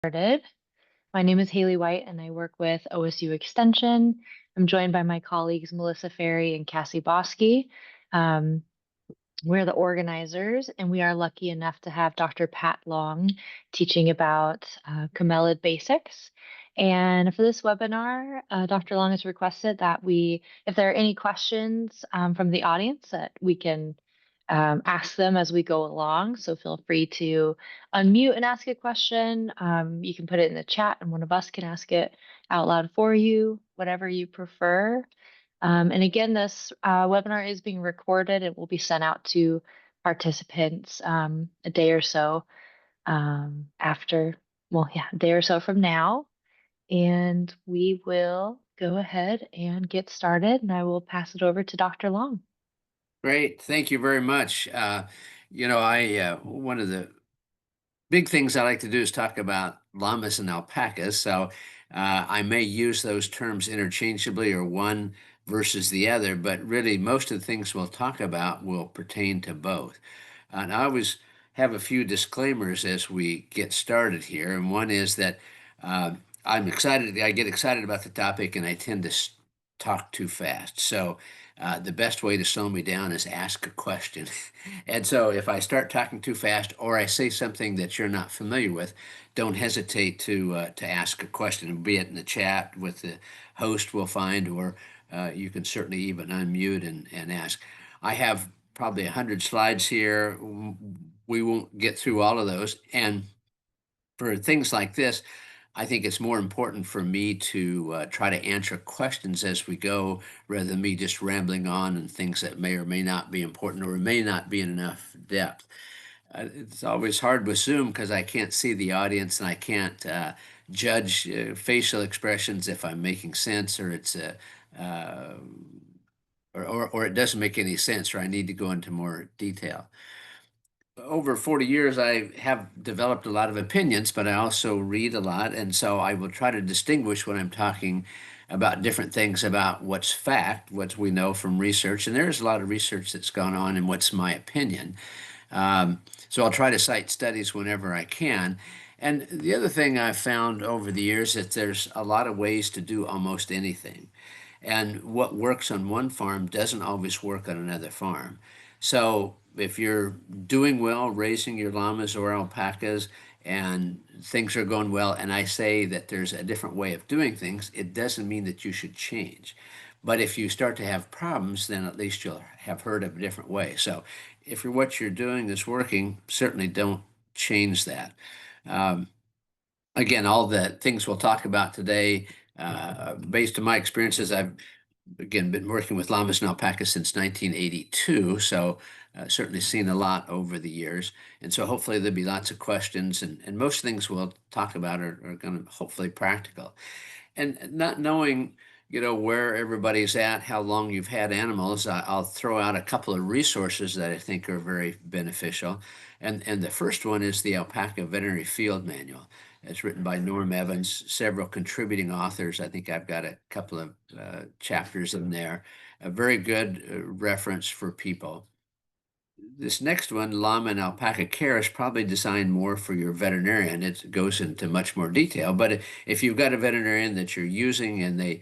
Started. My name is Haley White, and I work with OSU Extension. I'm joined by my colleagues Melissa Ferry and Cassie Bosky. Um, we're the organizers, and we are lucky enough to have Dr. Pat Long teaching about Camelid Basics. And for this webinar, Dr. Long has requested that if there are any questions from the audience, that we can ask them as we go along. So feel free to unmute and ask a question. You can put it in the chat, and one of us can ask it out loud for you, whatever you prefer. And again, this webinar is being recorded. It will be sent out to participants a day or so after, well, yeah, a day or so from now. And we will go ahead and get started, and I will pass it over to Dr. Long. Great. Thank you very much. One of the big things I like to do is talk about llamas and alpacas. So I may use those terms interchangeably or one versus the other, but really most of the things we'll talk about will pertain to both. And I always have a few disclaimers as we get started here. And one is that uh, I get excited about the topic and I tend to talk too fast. So the best way to slow me down is ask a question. And so if I start talking too fast or I say something that you're not familiar with, don't hesitate to ask a question, be it in the chat with the host we'll find, or you can certainly even unmute and ask. I have probably 100 slides here. We won't get through all of those. And for things like this, I think it's more important for me to try to answer questions as we go rather than me just rambling on and things that may or may not be important or may not be in enough depth. It's always hard with Zoom because I can't see the audience and I can't judge facial expressions if I'm making sense or it's uh, or it doesn't make any sense or I need to go into more detail. Over 40 years, I have developed a lot of opinions, but I also read a lot. And so I will try to distinguish when I'm talking about different things about what's fact, what we know from research. And there's a lot of research that's gone on and what's my opinion. So I'll try to cite studies whenever I can. And the other thing I've found over the years that there's a lot of ways to do almost anything. And what works on one farm doesn't always work on another farm. So if you're doing well raising your llamas or alpacas and things are going well, and I say that there's a different way of doing things, it doesn't mean that you should change. But if you start to have problems, then at least you'll have heard of a different way. So if what you're doing is working, certainly don't change that. Um, Again, all the things we'll talk about today, based on my experiences, I've again been working with llamas and alpacas since 1982, so certainly seen a lot over the years. And so hopefully there'll be lots of questions, and most things we'll talk about are going to hopefully practical. And not knowing, where everybody's at, how long you've had animals, I'll throw out a couple of resources that I think are very beneficial. And the first one is the Alpaca Veterinary Field Manual. It's written by Norm Evans, several contributing authors. I think I've got a couple of chapters in there. A very good reference for people. This next one, Llama and Alpaca Care, is probably designed more for your veterinarian. It goes into much more detail. But if you've got a veterinarian that you're using and they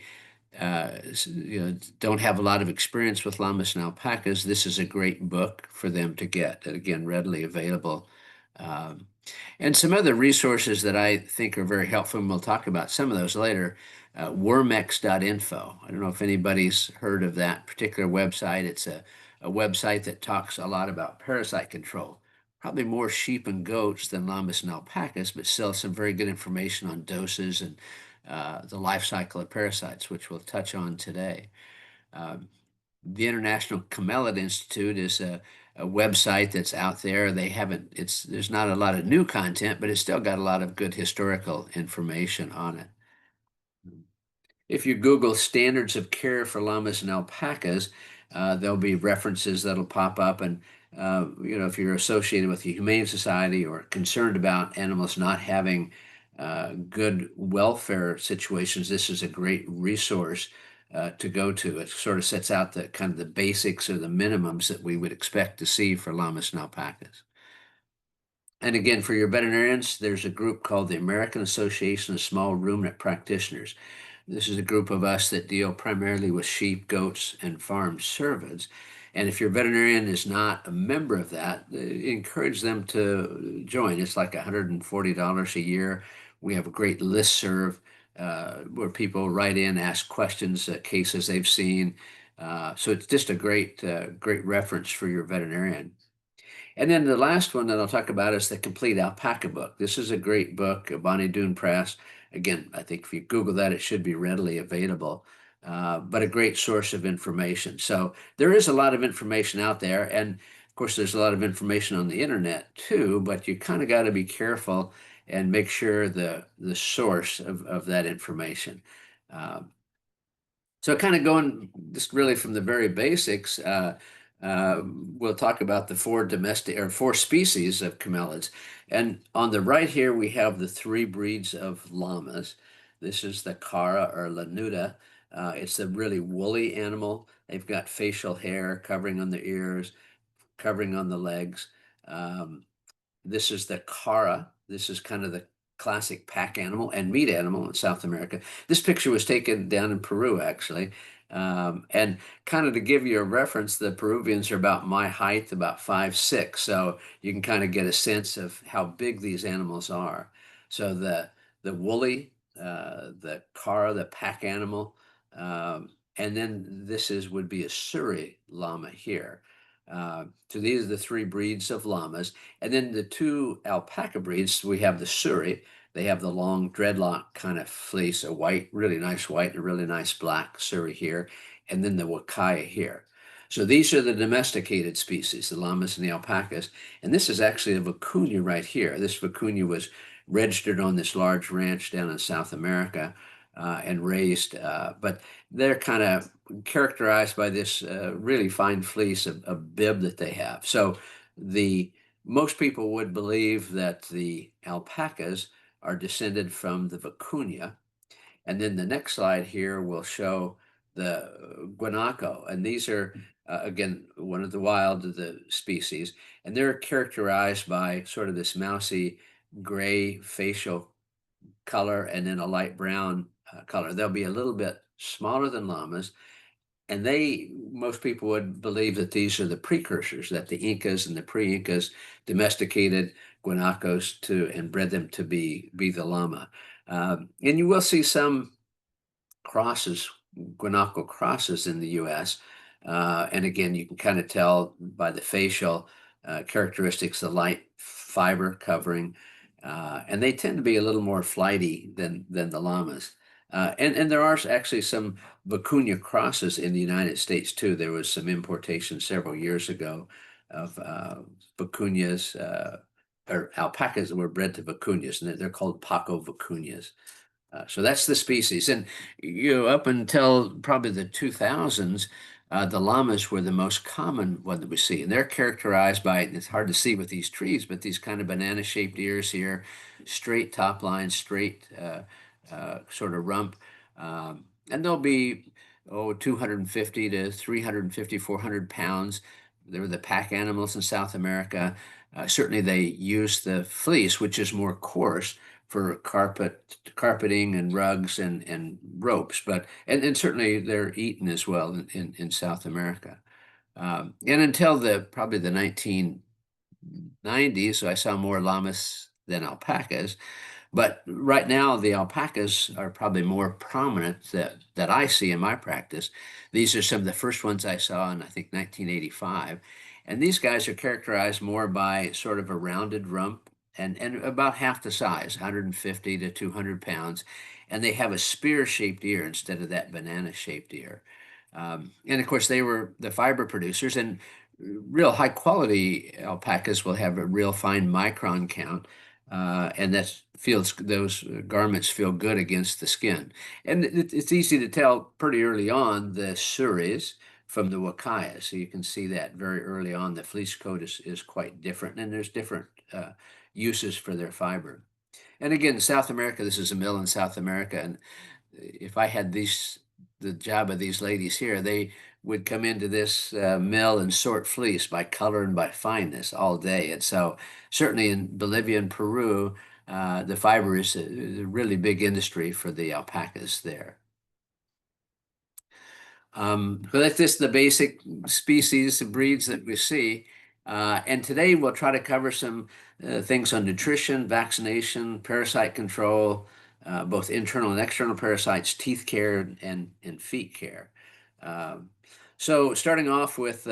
don't have a lot of experience with llamas and alpacas, this is a great book for them to get. And again, readily available. Um, and some other resources that I think are very helpful, and we'll talk about some of those later. Wormex.info. I don't know if anybody's heard of that particular website. It's a website that talks a lot about parasite control. Probably more sheep and goats than llamas and alpacas, but still some very good information on doses and the life cycle of parasites, which we'll touch on today. Um, the International Camelid Institute is a website that's out there. There's not a lot of new content, but it's still got a lot of good historical information on it. If you Google standards of care for llamas and alpacas, there'll be references that'll pop up. And, if you're associated with the Humane Society or concerned about animals not having good welfare situations, this is a great resource to go to. It sort of sets out the kind of the basics or the minimums that we would expect to see for llamas and alpacas. And again, for your veterinarians, there's a group called the American Association of Small Ruminant Practitioners. This is a group of us that deal primarily with sheep, goats, and farm cervids. And if your veterinarian is not a member of that, encourage them to join. It's like $140 a year. We have a great listserv where people write in, ask questions, cases they've seen. So it's just a great reference for your veterinarian. And then the last one that I'll talk about is the Complete Alpaca book. This is a great book, Bonnie Doon Press. Again, I think if you Google that, it should be readily available, but a great source of information. So there is a lot of information out there. And of course, there's a lot of information on the internet too, but you kind of got to be careful and make sure the source of that information. Um, so kind of going just really from the very basics, we'll talk about the four domestic or four species of camelids. And on the right here, we have the three breeds of llamas. This is the Cara or Lanuda. It's a really woolly animal. They've got facial hair covering on the ears, covering on the legs. Um, this is the Cara. This is kind of the classic pack animal and meat animal in South America. This picture was taken down in Peru, actually. And kind of to give you a reference, the Peruvians are about my height, about 5'6". So you can kind of get a sense of how big these animals are. So the woolly, the Cara, the pack animal, and then this is would be a Suri llama here. So these are the three breeds of llamas. And then the two alpaca breeds, we have the Suri. They have the long dreadlock kind of fleece, a white, really nice white, and a really nice black Suri here, and then the Wakaya here. So these are the domesticated species, the llamas and the alpacas. And this is actually a vicuña right here. This vicuña was registered on this large ranch down in South America and raised, but they're kind of characterized by this really fine fleece of bib that they have. So the most people would believe that the alpacas are descended from the vicuña. And then the next slide here will show the guanaco. And these are, again, one of the wild of the species. And they're characterized by sort of this mousy gray facial color and then a light brown color. They'll be a little bit smaller than llamas, and most people would believe that these are the precursors, that the Incas and the pre-Incas domesticated guanacos to and bred them to be the llama. And you will see some crosses, guanaco crosses in the U.S. And again, you can kind of tell by the facial characteristics, the light fiber covering, and they tend to be a little more flighty than the llamas. And there are actually some vicuña crosses in the United States too. There was some importation several years ago of vicuñas or alpacas that were bred to vicuñas, and they're called Paco vicuñas. So that's the species. And up until probably the 2000s, the llamas were the most common one that we see. And they're characterized by, it's hard to see with these trees, but these kind of banana-shaped ears here, straight top line, straight sort of rump. And they'll be, 250 to 350, 400 pounds. They were the pack animals in South America. Certainly they use the fleece, which is more coarse for carpeting and rugs and ropes, but and certainly they're eaten as well in South America. And until probably the 1990s, so I saw more llamas than alpacas. But right now, the alpacas are probably more prominent that I see in my practice. These are some of the first ones I saw in, I think, 1985. And these guys are characterized more by sort of a rounded rump and about half the size, 150 to 200 pounds. And they have a spear-shaped ear instead of that banana-shaped ear. And of course, they were the fiber producers, and real high quality alpacas will have a real fine micron count and that feels those garments feel good against the skin. And it's easy to tell pretty early on the suris from the wakayas. So you can see that very early on. The fleece coat is quite different, and there's different uses for their fiber. And again, South America, this is a mill in South America, and if I had these the job of these ladies here. They would come into this mill and sort fleece by color and by fineness all day. And so, certainly in Bolivia and Peru, the fiber is a really big industry for the alpacas there. So that's just the basic species and breeds that we see. And today we'll try to cover some things on nutrition, vaccination, parasite control, both internal and external parasites, teeth care, and feet care. Um, so starting off with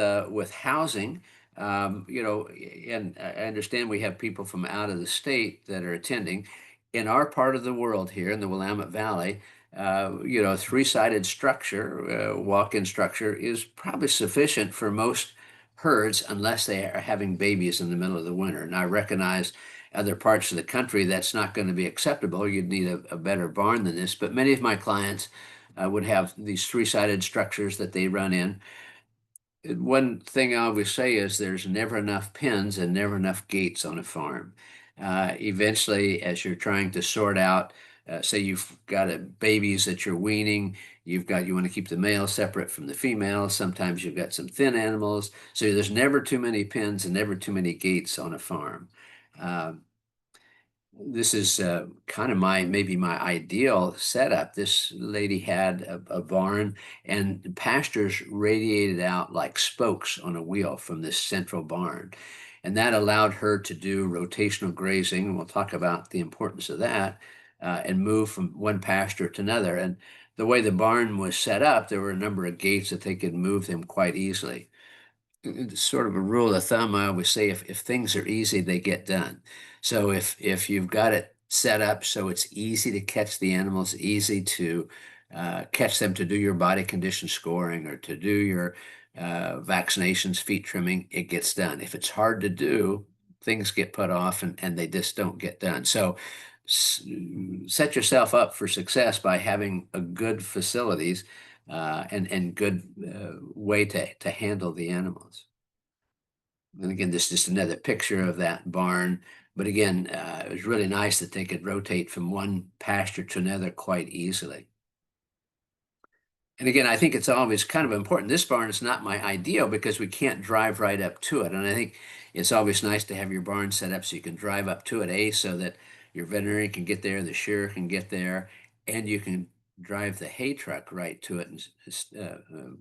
housing, and I understand we have people from out of the state that are attending. In our part of the world here in the Willamette Valley, three-sided structure, walk-in structure is probably sufficient for most herds unless they are having babies in the middle of the winter. And I recognize other parts of the country that's not going to be acceptable. You'd need a better barn than this. But many of my clients would have these three-sided structures that they run in. One thing I always say is there's never enough pens and never enough gates on a farm. Eventually, as you're trying to sort out, say you've got babies that you're weaning, you want to keep the male separate from the female. Sometimes you've got some thin animals, so there's never too many pens and never too many gates on a farm. Um, this is kind of maybe my ideal setup. This lady had a barn, and pastures radiated out like spokes on a wheel from this central barn. And that allowed her to do rotational grazing, and we'll talk about the importance of that, and move from one pasture to another. And the way the barn was set up, there were a number of gates that they could move them quite easily. It's sort of a rule of thumb. I always say if things are easy, they get done. So if you've got it set up so it's easy to catch the animals, easy to catch them, to do your body condition scoring or to do your vaccinations, feet trimming, it gets done. If it's hard to do, things get put off and they just don't get done. So set yourself up for success by having a good facilities and good way to handle the animals. And again, this is just another picture of that barn. But again, it was really nice that they could rotate from one pasture to another quite easily. And again, I think it's always kind of important. This barn is not my ideal because we can't drive right up to it. And I think it's always nice to have your barn set up so you can drive up to it, so that your veterinarian can get there, the shearer can get there, and you can drive the hay truck right to it and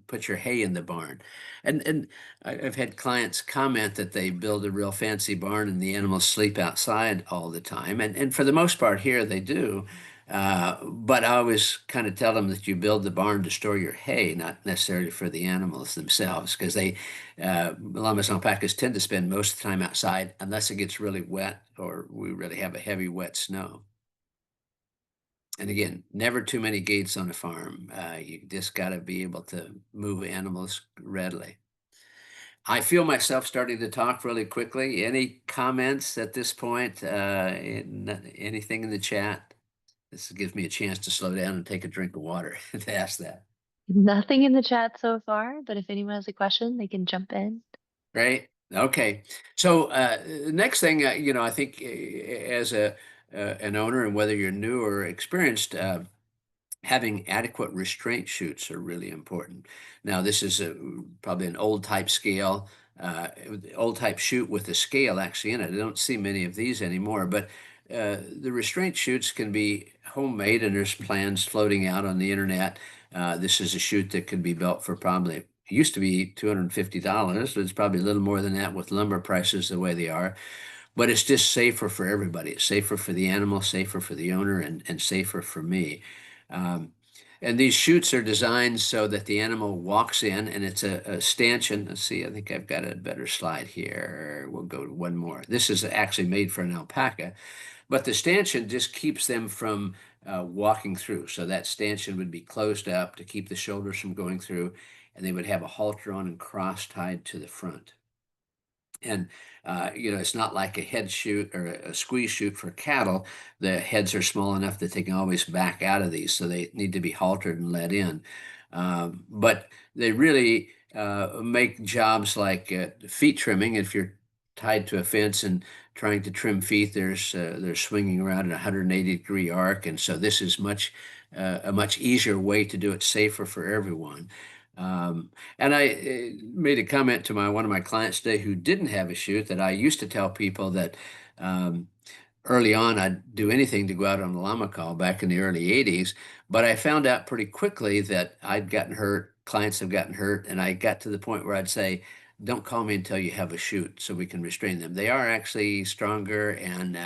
put your hay in the barn. And I've had clients comment that they build a real fancy barn and the animals sleep outside all the time. And for the most part here, they do. But I always kind of tell them that you build the barn to store your hay, not necessarily for the animals themselves, because llamas and alpacas tend to spend most of the time outside unless it gets really wet or we really have a heavy wet snow. And again, never too many gates on a farm. You just got to be able to move animals readily. I feel myself starting to talk really quickly. Any comments at this point? Anything in the chat? This gives me a chance to slow down and take a drink of water to ask that. Nothing in the chat so far, but if anyone has a question, they can jump in. Right? Okay. So next thing, I think as an owner, and whether you're new or experienced, having adequate restraint chutes are really important. Now, this is probably an old type scale, old type chute with a scale actually in it. I don't see many of these anymore, but the restraint chutes can be homemade, and there's plans floating out on the internet. This is a chute that could be built for probably, it used to be $250, but it's probably a little more than that with lumber prices the way they are. But it's just safer for everybody. It's safer for the animal, safer for the owner, and safer for me. Um, and these chutes are designed so that the animal walks in, and it's a stanchion. Let's see, I think I've got a better slide here. We'll go to one more. This is actually made for an alpaca, but the stanchion just keeps them from walking through. So that stanchion would be closed up to keep the shoulders from going through, and they would have a halter on and cross tied to the front. And it's not like a head chute or a squeeze chute for cattle. The heads are small enough that they can always back out of these, so they need to be haltered and let in. But they really make jobs like feet trimming. If you're tied to a fence and trying to trim feet, they're swinging around in a 180-degree arc, and so this is a much easier way to do it, safer for everyone. And I made a comment to my one of my clients today who didn't have a chute, that I used to tell people that um, early on I'd do anything to go out on a llama call back in the early 80s, but I found out pretty quickly that I'd gotten hurt, clients have gotten hurt, and I got to the point where I'd say, don't call me until you have a chute so we can restrain them. They are actually stronger and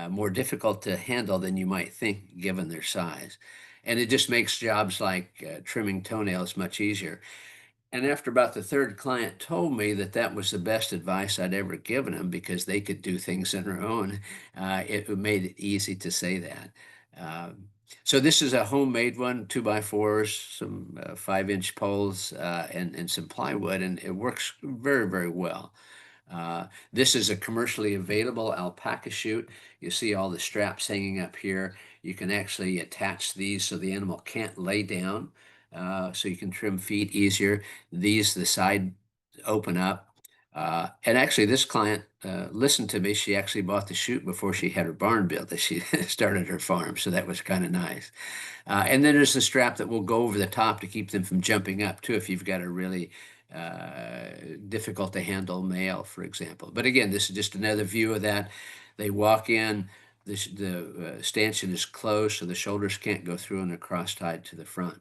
more difficult to handle than you might think given their size. And it just makes jobs like trimming toenails much easier. And after about the third client told me that that was the best advice I'd ever given them because they could do things on their own, it made it easy to say that. So this is a homemade one, 2x4s, some 5-inch poles, and some plywood, and it works very, very well. This is a commercially available alpaca chute. You see all the straps hanging up here. You can actually attach these so the animal can't lay down, so you can trim feet easier. These, the side open up. And actually, this client listened to me. She actually bought the chute before she had her barn built, that she started her farm. So that was kind of nice. And then there's the strap that will go over the top to keep them from jumping up, too, if you've got a really difficult to handle male, for example. But again, this is just another view of that. They walk in, the stanchion is closed, so the shoulders can't go through, and they're cross-tied to the front.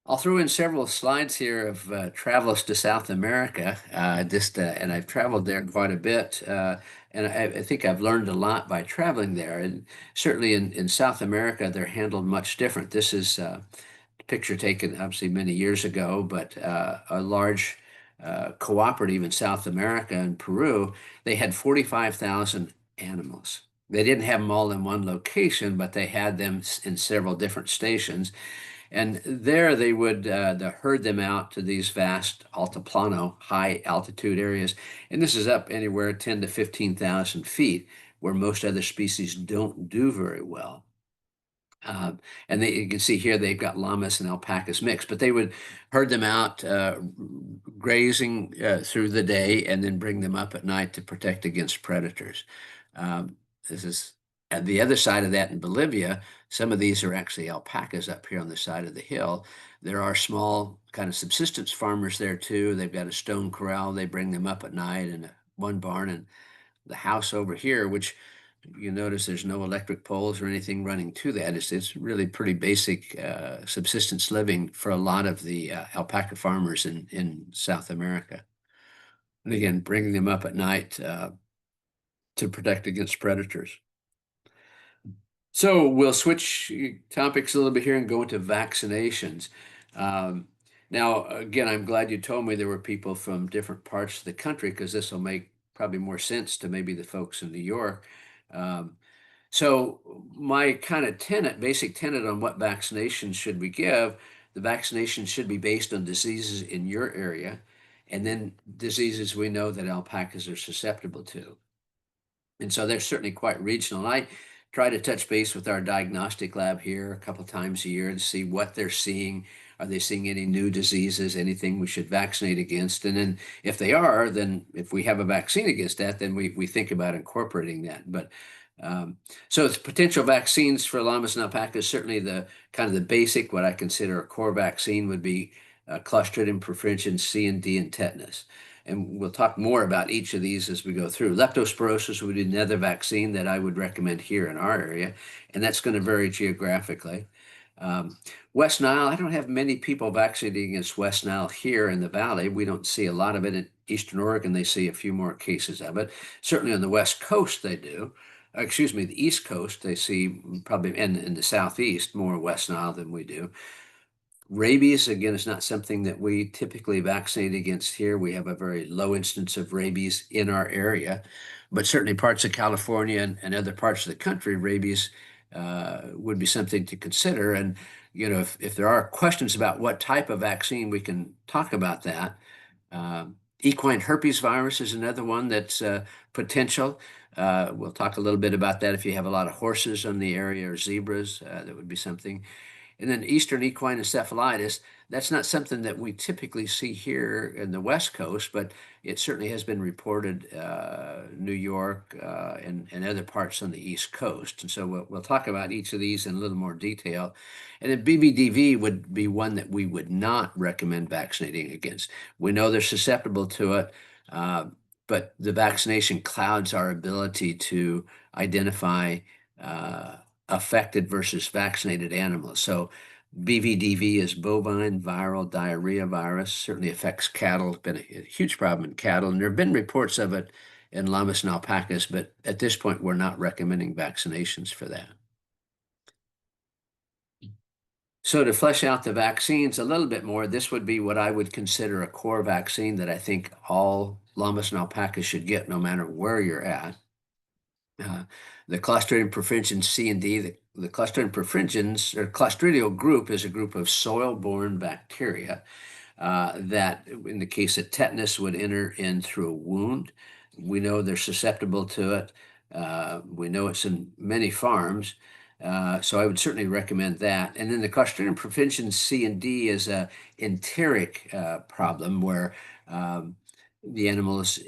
I'll throw in several slides here of travels to South America, and I've traveled there quite a bit, and I think I've learned a lot by traveling there. And certainly in South America, they're handled much different. This is a picture taken obviously many years ago, but a large cooperative in South America and Peru, they had 45,000 animals. They didn't have them all in one location, but they had them in several different stations. And there they would herd them out to these vast altiplano, high altitude areas. And this is up anywhere 10 to 15,000 feet, where most other species don't do very well. And you can see here they've got llamas and alpacas mixed, but they would herd them out grazing through the day and then bring them up at night to protect against predators. This is at the other side of that in Bolivia. Some of these are actually alpacas up here on the side of the hill. There are small kind of subsistence farmers there too. They've got a stone corral. They bring them up at night in one barn, and the house over here, which you notice there's no electric poles or anything running to that. It's really pretty basic subsistence living for a lot of the alpaca farmers in South America. And again, bringing them up at night to protect against predators. So we'll switch topics a little bit here and go into vaccinations. Um, Now, again, I'm glad you told me there were people from different parts of the country, because this will make probably more sense to maybe the folks in New York. Um, so my kind of basic tenet on what vaccinations should we give, the vaccinations should be based on diseases in your area, and then diseases we know that alpacas are susceptible to. And so they're certainly quite regional. And I try to touch base with our diagnostic lab here a couple times a year to see what they're seeing. Are they seeing any new diseases, anything we should vaccinate against? And then if they are, then if we have a vaccine against that, then we think about incorporating that. But so it's potential vaccines for llamas and alpacas. Certainly the kind of the basic, what I consider a core vaccine, would be Clostridium preferentium, C and D, and tetanus. And we'll talk more about each of these as we go through. Leptospirosis would be another vaccine that I would recommend here in our area, and that's going to vary geographically. West Nile, I don't have many people vaccinating against West Nile here in the valley. We don't see a lot of it. In Eastern Oregon, they see a few more cases of it. Certainly on the West Coast, they do. Excuse me, the East Coast, they see probably, and in the Southeast, more West Nile than we do. Rabies, again, is not something that we typically vaccinate against here. We have a very low instance of rabies in our area, but certainly parts of California and other parts of the country, rabies would be something to consider. And, if there are questions about what type of vaccine, we can talk about that. Equine herpes virus is another one that's potential. We'll talk a little bit about that if you have a lot of horses in the area or zebras, that would be something. And then Eastern equine encephalitis, that's not something that we typically see here in the West Coast, but it certainly has been reported New York and other parts on the East Coast. And so we'll talk about each of these in a little more detail. And then BVDV would be one that we would not recommend vaccinating against. We know they're susceptible to it, uh, but the vaccination clouds our ability to identify uh, affected versus vaccinated animals. So BVDV is bovine viral diarrhea virus, certainly affects cattle, been a huge problem in cattle, and there have been reports of it in llamas and alpacas, but at this point, we're not recommending vaccinations for that. So to flesh out the vaccines a little bit more, this would be what I would consider a core vaccine that I think all llamas and alpacas should get no matter where you're at. Uh, the Clostridium perfringens C and D, the Clostridium perfringens or Clostridial group is a group of soil-borne bacteria that, in the case of tetanus, would enter in through a wound. We know they're susceptible to it. We know it's in many farms. So I would certainly recommend that. And then the Clostridium perfringens C and D is a enteric problem where the animals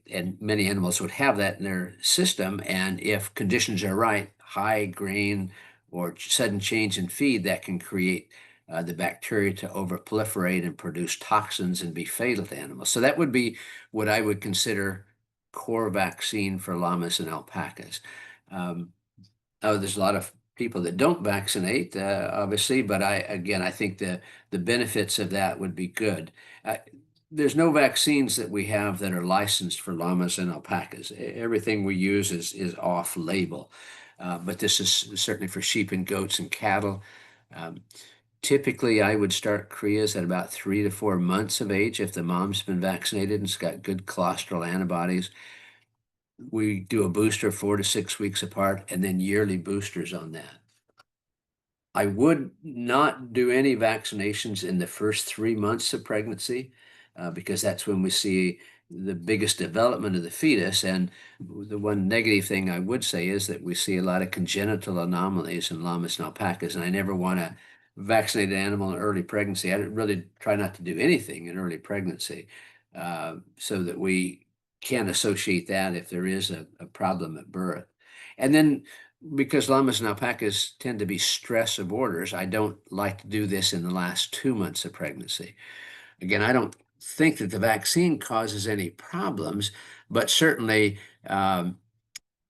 and many animals would have that in their system. And if conditions are right, high grain or sudden change in feed, that can create the bacteria to overproliferate and produce toxins and be fatal to animals. So that would be what I would consider core vaccine for llamas and alpacas. Um, there's a lot of people that don't vaccinate, obviously, but I think the benefits of that would be good. Uh, there's no vaccines that we have that are licensed for llamas and alpacas. Everything we use is off label, but this is certainly for sheep and goats and cattle. Um, Typically, I would start Krias at about 3 to 4 months of age if the mom's been vaccinated and it's got good colostral antibodies. We do a booster 4 to 6 weeks apart and then yearly boosters on that. I would not do any vaccinations in the first 3 months of pregnancy because that's when we see the biggest development of the fetus. And the one negative thing I would say is that we see a lot of congenital anomalies in llamas and alpacas, and I never want to vaccinate an animal in early pregnancy. I really try not to do anything in early pregnancy so that we can associate that if there is a problem at birth. And then because llamas and alpacas tend to be stress aborters, I don't like to do this in the last 2 months of pregnancy. Again, I don't think that the vaccine causes any problems, but certainly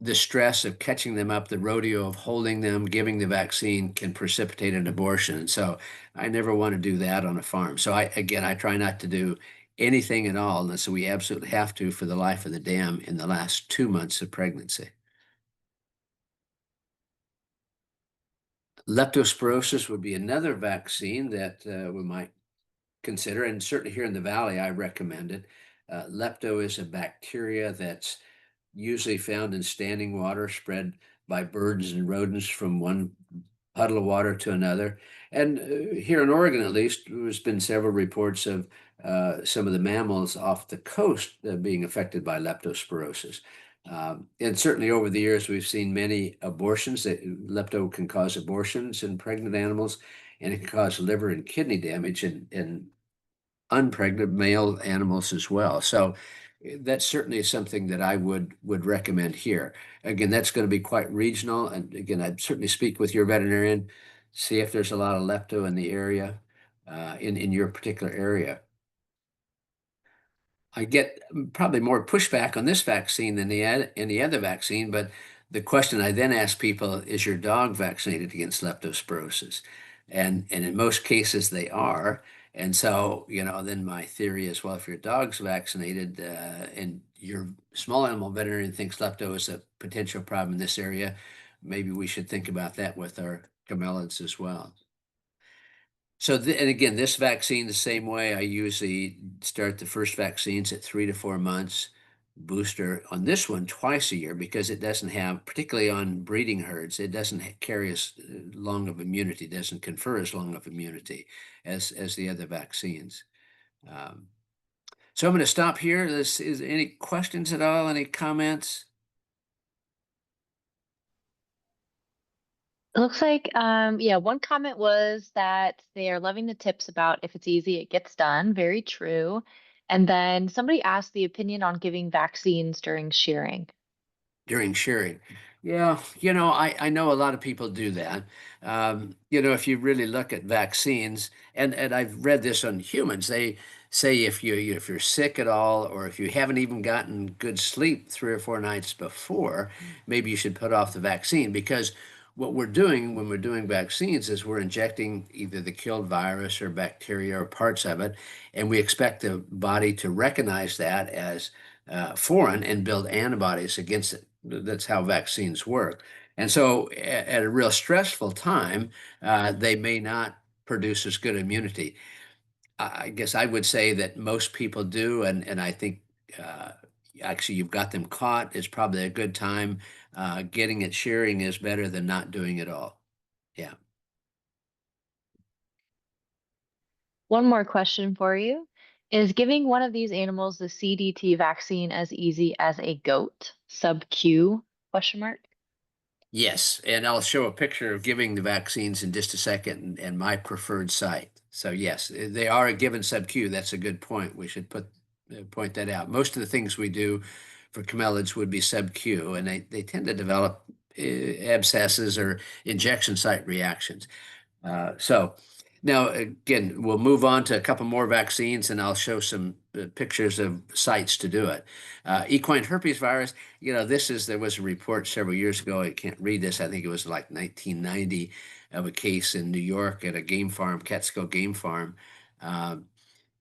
the stress of catching them up, the rodeo of holding them, giving the vaccine can precipitate an abortion. And so I never want to do that on a farm. So I try not to do anything at all unless we absolutely have to for the life of the dam in the last 2 months of pregnancy. Leptospirosis would be another vaccine that we might consider, and certainly here in the valley, I recommend it. Lepto is a bacteria that's usually found in standing water, spread by birds and rodents from one puddle of water to another. And here in Oregon, at least, there's been several reports of some of the mammals off the coast being affected by leptospirosis. And certainly over the years, we've seen many abortions. Lepto can cause abortions in pregnant animals, and it can cause liver and kidney damage in unpregnant male animals as well. So that certainly is something that I would recommend here. Again, that's going to be quite regional. And again, I'd certainly speak with your veterinarian, see if there's a lot of lepto in the area, in your particular area. I get probably more pushback on this vaccine than any other vaccine, but the question I then ask people is your dog vaccinated against leptospirosis? And in most cases they are. And so, then my theory is, well, if your dog's vaccinated and your small animal veterinarian thinks lepto is a potential problem in this area, maybe we should think about that with our camelids as well. So, and again, this vaccine, the same way, I usually start the first vaccines at 3 to 4 months, booster on this one twice a year because it doesn't have, particularly on breeding herds, it doesn't carry as long of immunity, doesn't confer as long of immunity as the other vaccines. Um, so I'm going to stop here. Is any questions at all? Any comments? It looks like, yeah, one comment was that they are loving the tips about if it's easy, it gets done. Very true. And then somebody asked the opinion on giving vaccines during shearing. During shearing. Yeah, I know a lot of people do that. If you really look at vaccines, and I've read this on humans, they say if you're sick at all, or if you haven't even gotten good sleep 3 or 4 nights before, maybe you should put off the vaccine because what we're doing when we're doing vaccines is we're injecting either the killed virus or bacteria or parts of it, and we expect the body to recognize that as foreign and build antibodies against it. That's how vaccines work. And so, at a real stressful time, they may not produce as good immunity. I guess I would say that most people do, and I think uh, actually you've got them caught. It's probably a good time. Getting it shearing is better than not doing it all. Yeah. One more question for you. Is giving one of these animals the CDT vaccine as easy as a goat? Sub Q question mark. Yes, and I'll show a picture of giving the vaccines in just a second and my preferred site. So yes, they are a given sub-Q. That's a good point. We should point that out. Most of the things we do for camelids would be sub-Q, and they tend to develop abscesses or injection site reactions. So now, again, we'll move on to a couple more vaccines, and I'll show some pictures of sites to do it. Equine herpes virus, there was a report several years ago. I can't read this. I think it was like 1990 of a case in New York at a game farm, Catskill Game Farm. Um,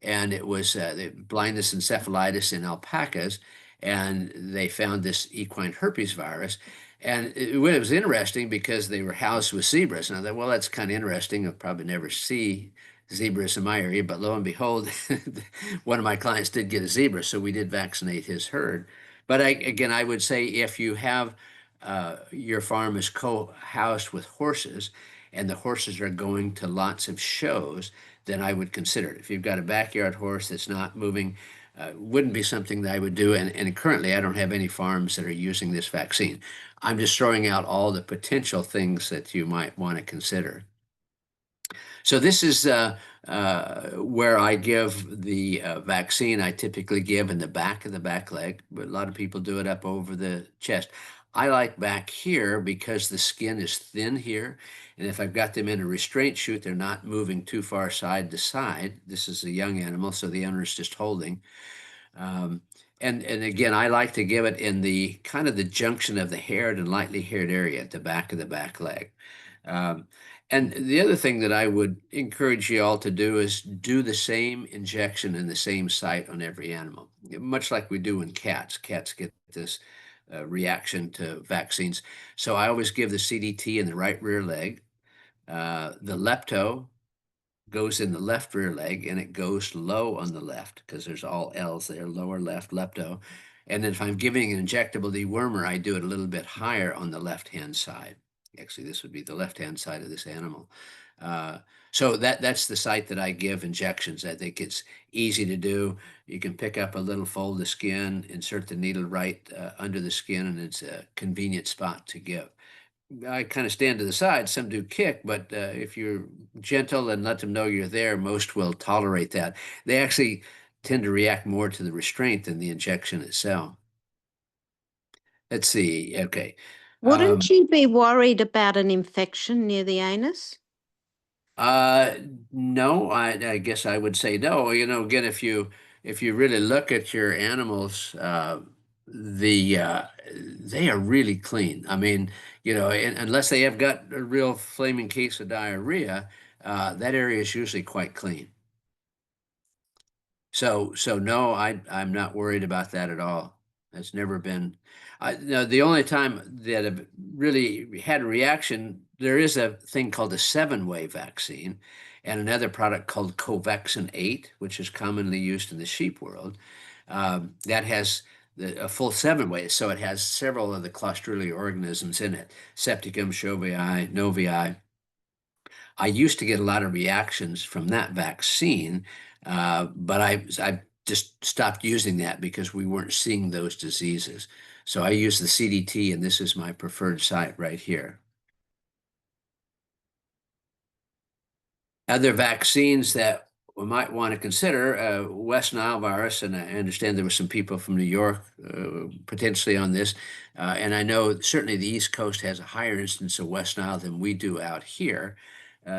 and it was the blindness encephalitis in alpacas, and they found this equine herpes virus. And it was interesting because they were housed with zebras. And I thought, well, that's kind of interesting. I'll probably never see zebras in my area, but lo and behold, one of my clients did get a zebra, so we did vaccinate his herd. But again, I would say if you have your farm is co-housed with horses, and the horses are going to lots of shows, then I would consider it. If you've got a backyard horse that's not moving, wouldn't be something that I would do. And currently, I don't have any farms that are using this vaccine. I'm just throwing out all the potential things that you might want to consider. So this is where I give the vaccine. I typically give in the back of the back leg, but a lot of people do it up over the chest. I like back here because the skin is thin here. And if I've got them in a restraint chute, they're not moving too far side to side. This is a young animal, so the owner is just holding. Um, and again, I like to give it in the kind of the junction of the haired and lightly haired area at the back of the back leg. Um, and the other thing that I would encourage you all to do is do the same injection in the same site on every animal, much like we do in cats. Cats get this reaction to vaccines. So I always give the CDT in the right rear leg. The lepto goes in the left rear leg and it goes low on the left because there's all L's there, lower left, lepto. And then if I'm giving an injectable dewormer, I do it a little bit higher on the left-hand side. Actually, this would be the left-hand side of this animal. Uh, so that's the site that I give injections. I think it's easy to do. You can pick up a little fold of skin, insert the needle right under the skin, and it's a convenient spot to give. I kind of stand to the side. Some do kick, but if you're gentle and let them know you're there, most will tolerate that. They actually tend to react more to the restraint than the injection itself. Let's see. Okay. Wouldn't you be worried about an infection near the anus? Uh, no, I guess I would say no. Again, if you really look at your animals, they are really clean. I mean, unless they have got a real flaming case of diarrhea, that area is usually quite clean. So no, I'm not worried about that at all. That's never been. No, the only time that I've really had a reaction, there is a thing called a 7-way vaccine, and another product called Covaxin 8, which is commonly used in the sheep world. That has a full 7-way, so it has several of the Clostridial organisms in it: Septicum, Chovei, Novii. I used to get a lot of reactions from that vaccine, but I just stopped using that because we weren't seeing those diseases. So I use the CDT, and this is my preferred site right here. Other vaccines that we might want to consider, West Nile virus, and I understand there were some people from New York potentially on this. And I know certainly the East Coast has a higher instance of West Nile than we do out here.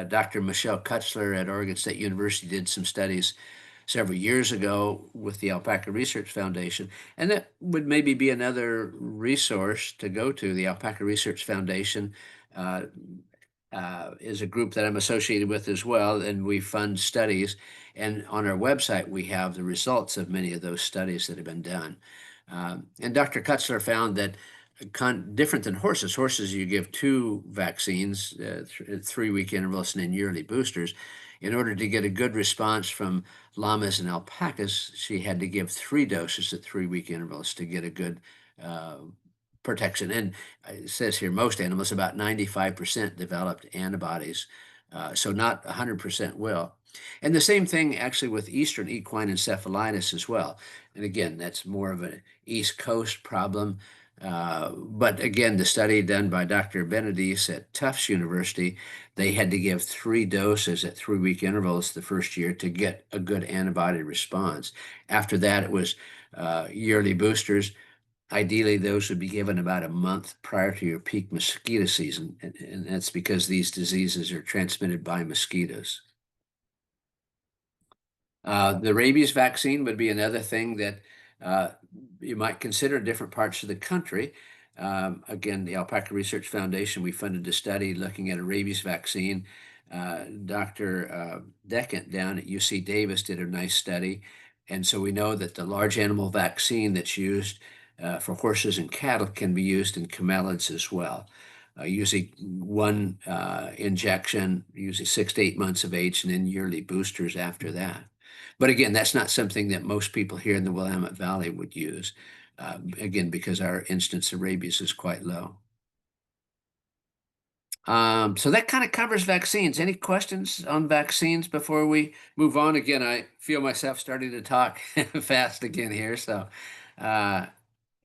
Dr. Michelle Kutzler at Oregon State University did some studies several years ago with the Alpaca Research Foundation. And that would maybe be another resource to go to. The Alpaca Research Foundation uh, is a group that I'm associated with as well, and we fund studies. And on our website, we have the results of many of those studies that have been done. And Dr. Kutzler found that different than horses. Horses, you give two vaccines, 3-week intervals, and then yearly boosters. In order to get a good response from llamas and alpacas, she had to give 3 doses at 3-week intervals to get a good uh, protection. And it says here most animals, about 95% developed antibodies, so not 100% will. And the same thing actually with Eastern equine encephalitis as well. And again, that's more of an East Coast problem. But again, the study done by Dr. Benedis at Tufts University, they had to give 3 doses at 3-week intervals the first year to get a good antibody response. After that, it was yearly boosters. Ideally, those would be given about a month prior to your peak mosquito season, and that's because these diseases are transmitted by mosquitoes. The rabies vaccine would be another thing that you might consider in different parts of the country. Again, the Alpaca Research Foundation, we funded a study looking at a rabies vaccine. Dr. Deckent down at UC Davis did a nice study. And so we know that the large animal vaccine that's used for horses and cattle can be used in camelids as well. Usually one injection, usually 6 to 8 months of age, and then yearly boosters after that. But again, that's not something that most people here in the Willamette Valley would use, again, because our instance of rabies is quite low. So that kind of covers vaccines. Any questions on vaccines before we move on? Again, I feel myself starting to talk fast again here. So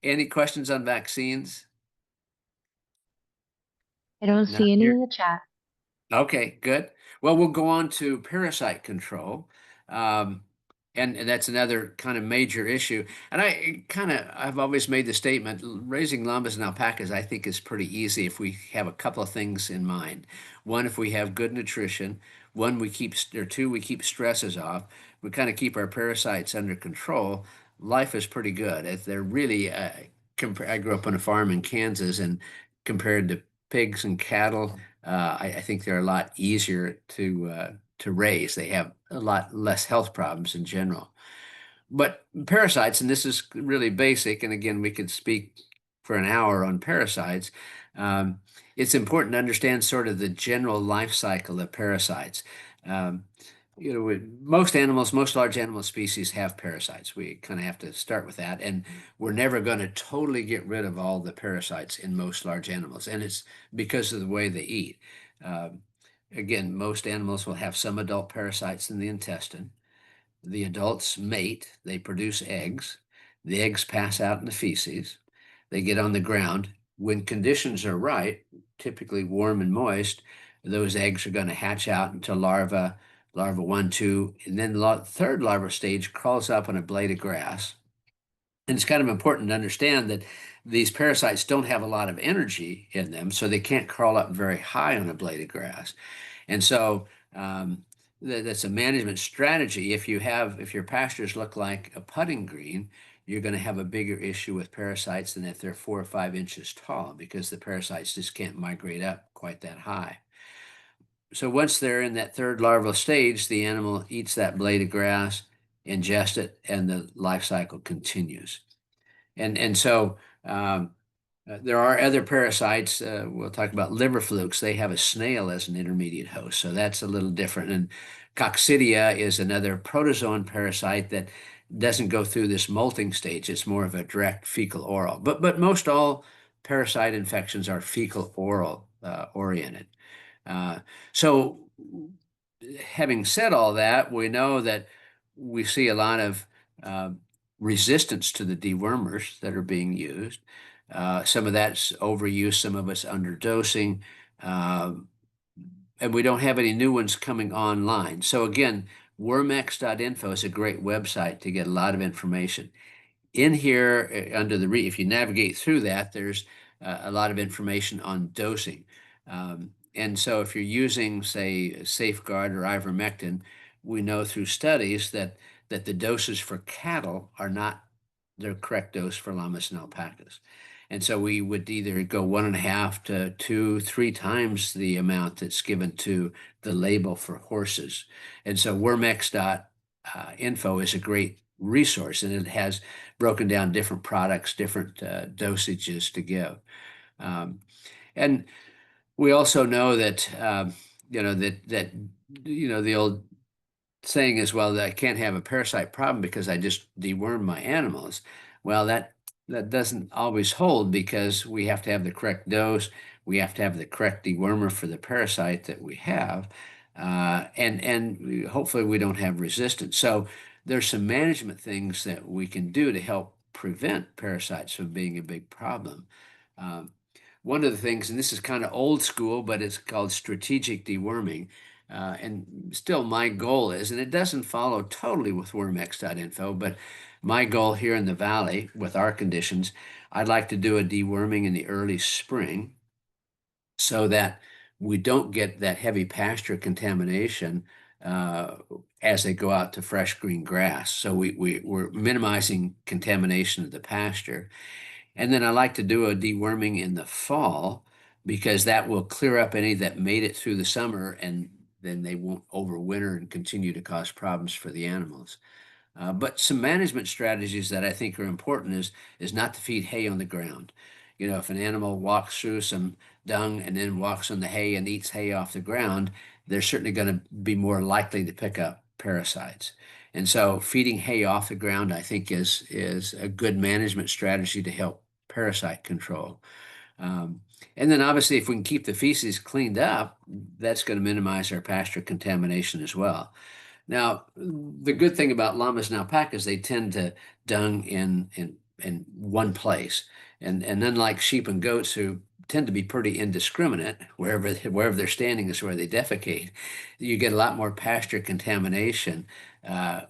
any questions on vaccines? I don't Not see any here. in the chat. Okay, good. Well, we'll go on to parasite control. Um, and that's another kind of major issue. And I've always made the statement, raising llamas and alpacas, I think is pretty easy if we have a couple of things in mind. One, if we have good nutrition. Two, we keep stresses off. We kind of keep our parasites under control. Life is pretty good. If they're really, I grew up on a farm in Kansas, and compared to pigs and cattle, I think they're a lot easier to raise. They have a lot less health problems in general. But parasites, and this is really basic, and again, we could speak for an hour on parasites. Um, it's important to understand sort of the general life cycle of parasites. Um, most large animal species have parasites. We kind of have to start with that. And we're never going to totally get rid of all the parasites in most large animals. And it's because of the way they eat. Um, Again, most animals will have some adult parasites in the intestine. The adults mate, they produce eggs. The eggs pass out in the feces. They get on the ground. When conditions are right, typically warm and moist, those eggs are going to hatch out into larva 1, 2, and then the third larva stage crawls up on a blade of grass. And it's kind of important to understand that these parasites don't have a lot of energy in them, so they can't crawl up very high on a blade of grass. And so that's a management strategy. If your pastures look like a putting green, you're going to have a bigger issue with parasites than if they're 4 or 5 inches tall, because the parasites just can't migrate up quite that high. So once they're in that third larval stage, the animal eats that blade of grass, ingests it, and the life cycle continues. And so there are other parasites. We'll talk about liver flukes. They have a snail as an intermediate host, so that's a little different. And coccidia is another protozoan parasite that doesn't go through this molting stage. It's more of a direct fecal oral. But most all parasite infections are fecal oral oriented. Uh, so having said all that, we know that we see a lot of uh, resistance to the dewormers that are being used. Some of that's overuse, some of it's underdosing. and we don't have any new ones coming online. So again, wormx.info is a great website to get a lot of information. In here, under the if you navigate through that, there's a lot of information on dosing. And so if you're using, say, Safeguard or ivermectin, we know through studies that the doses for cattle are not the correct dose for llamas and alpacas. And so we would either go 1.5 to 2, 3 times the amount that's given to the label for horses. And so wormx.info is a great resource, and it has broken down different products, different dosages to give. And we also know that, the old saying is, well, that I can't have a parasite problem because I just deworm my animals. Well, that doesn't always hold, because we have to have the correct dose. We have to have the correct dewormer for the parasite that we have. And hopefully we don't have resistance. So there's some management things that we can do to help prevent parasites from being a big problem. Um, One of the things, and this is kind of old school, but it's called strategic deworming. And still my goal is, and it doesn't follow totally with wormx.info, but my goal here in the valley with our conditions, I'd like to do a deworming in the early spring so that we don't get that heavy pasture contamination uh, as they go out to fresh green grass. So we're minimizing contamination of the pasture. And then I like to do a deworming in the fall, because that will clear up any that made it through the summer, and then they won't overwinter and continue to cause problems for the animals. But some management strategies that I think are important is not to feed hay on the ground. If an animal walks through some dung and then walks on the hay and eats hay off the ground, they're certainly going to be more likely to pick up parasites. And so feeding hay off the ground, I think, is a good management strategy to help parasite control. Um, and then obviously, if we can keep the feces cleaned up, that's going to minimize our pasture contamination as well. Now, the good thing about llamas and alpacas, they tend to dung in one place. And unlike sheep and goats, who tend to be pretty indiscriminate, wherever they're standing is where they defecate, you get a lot more pasture contamination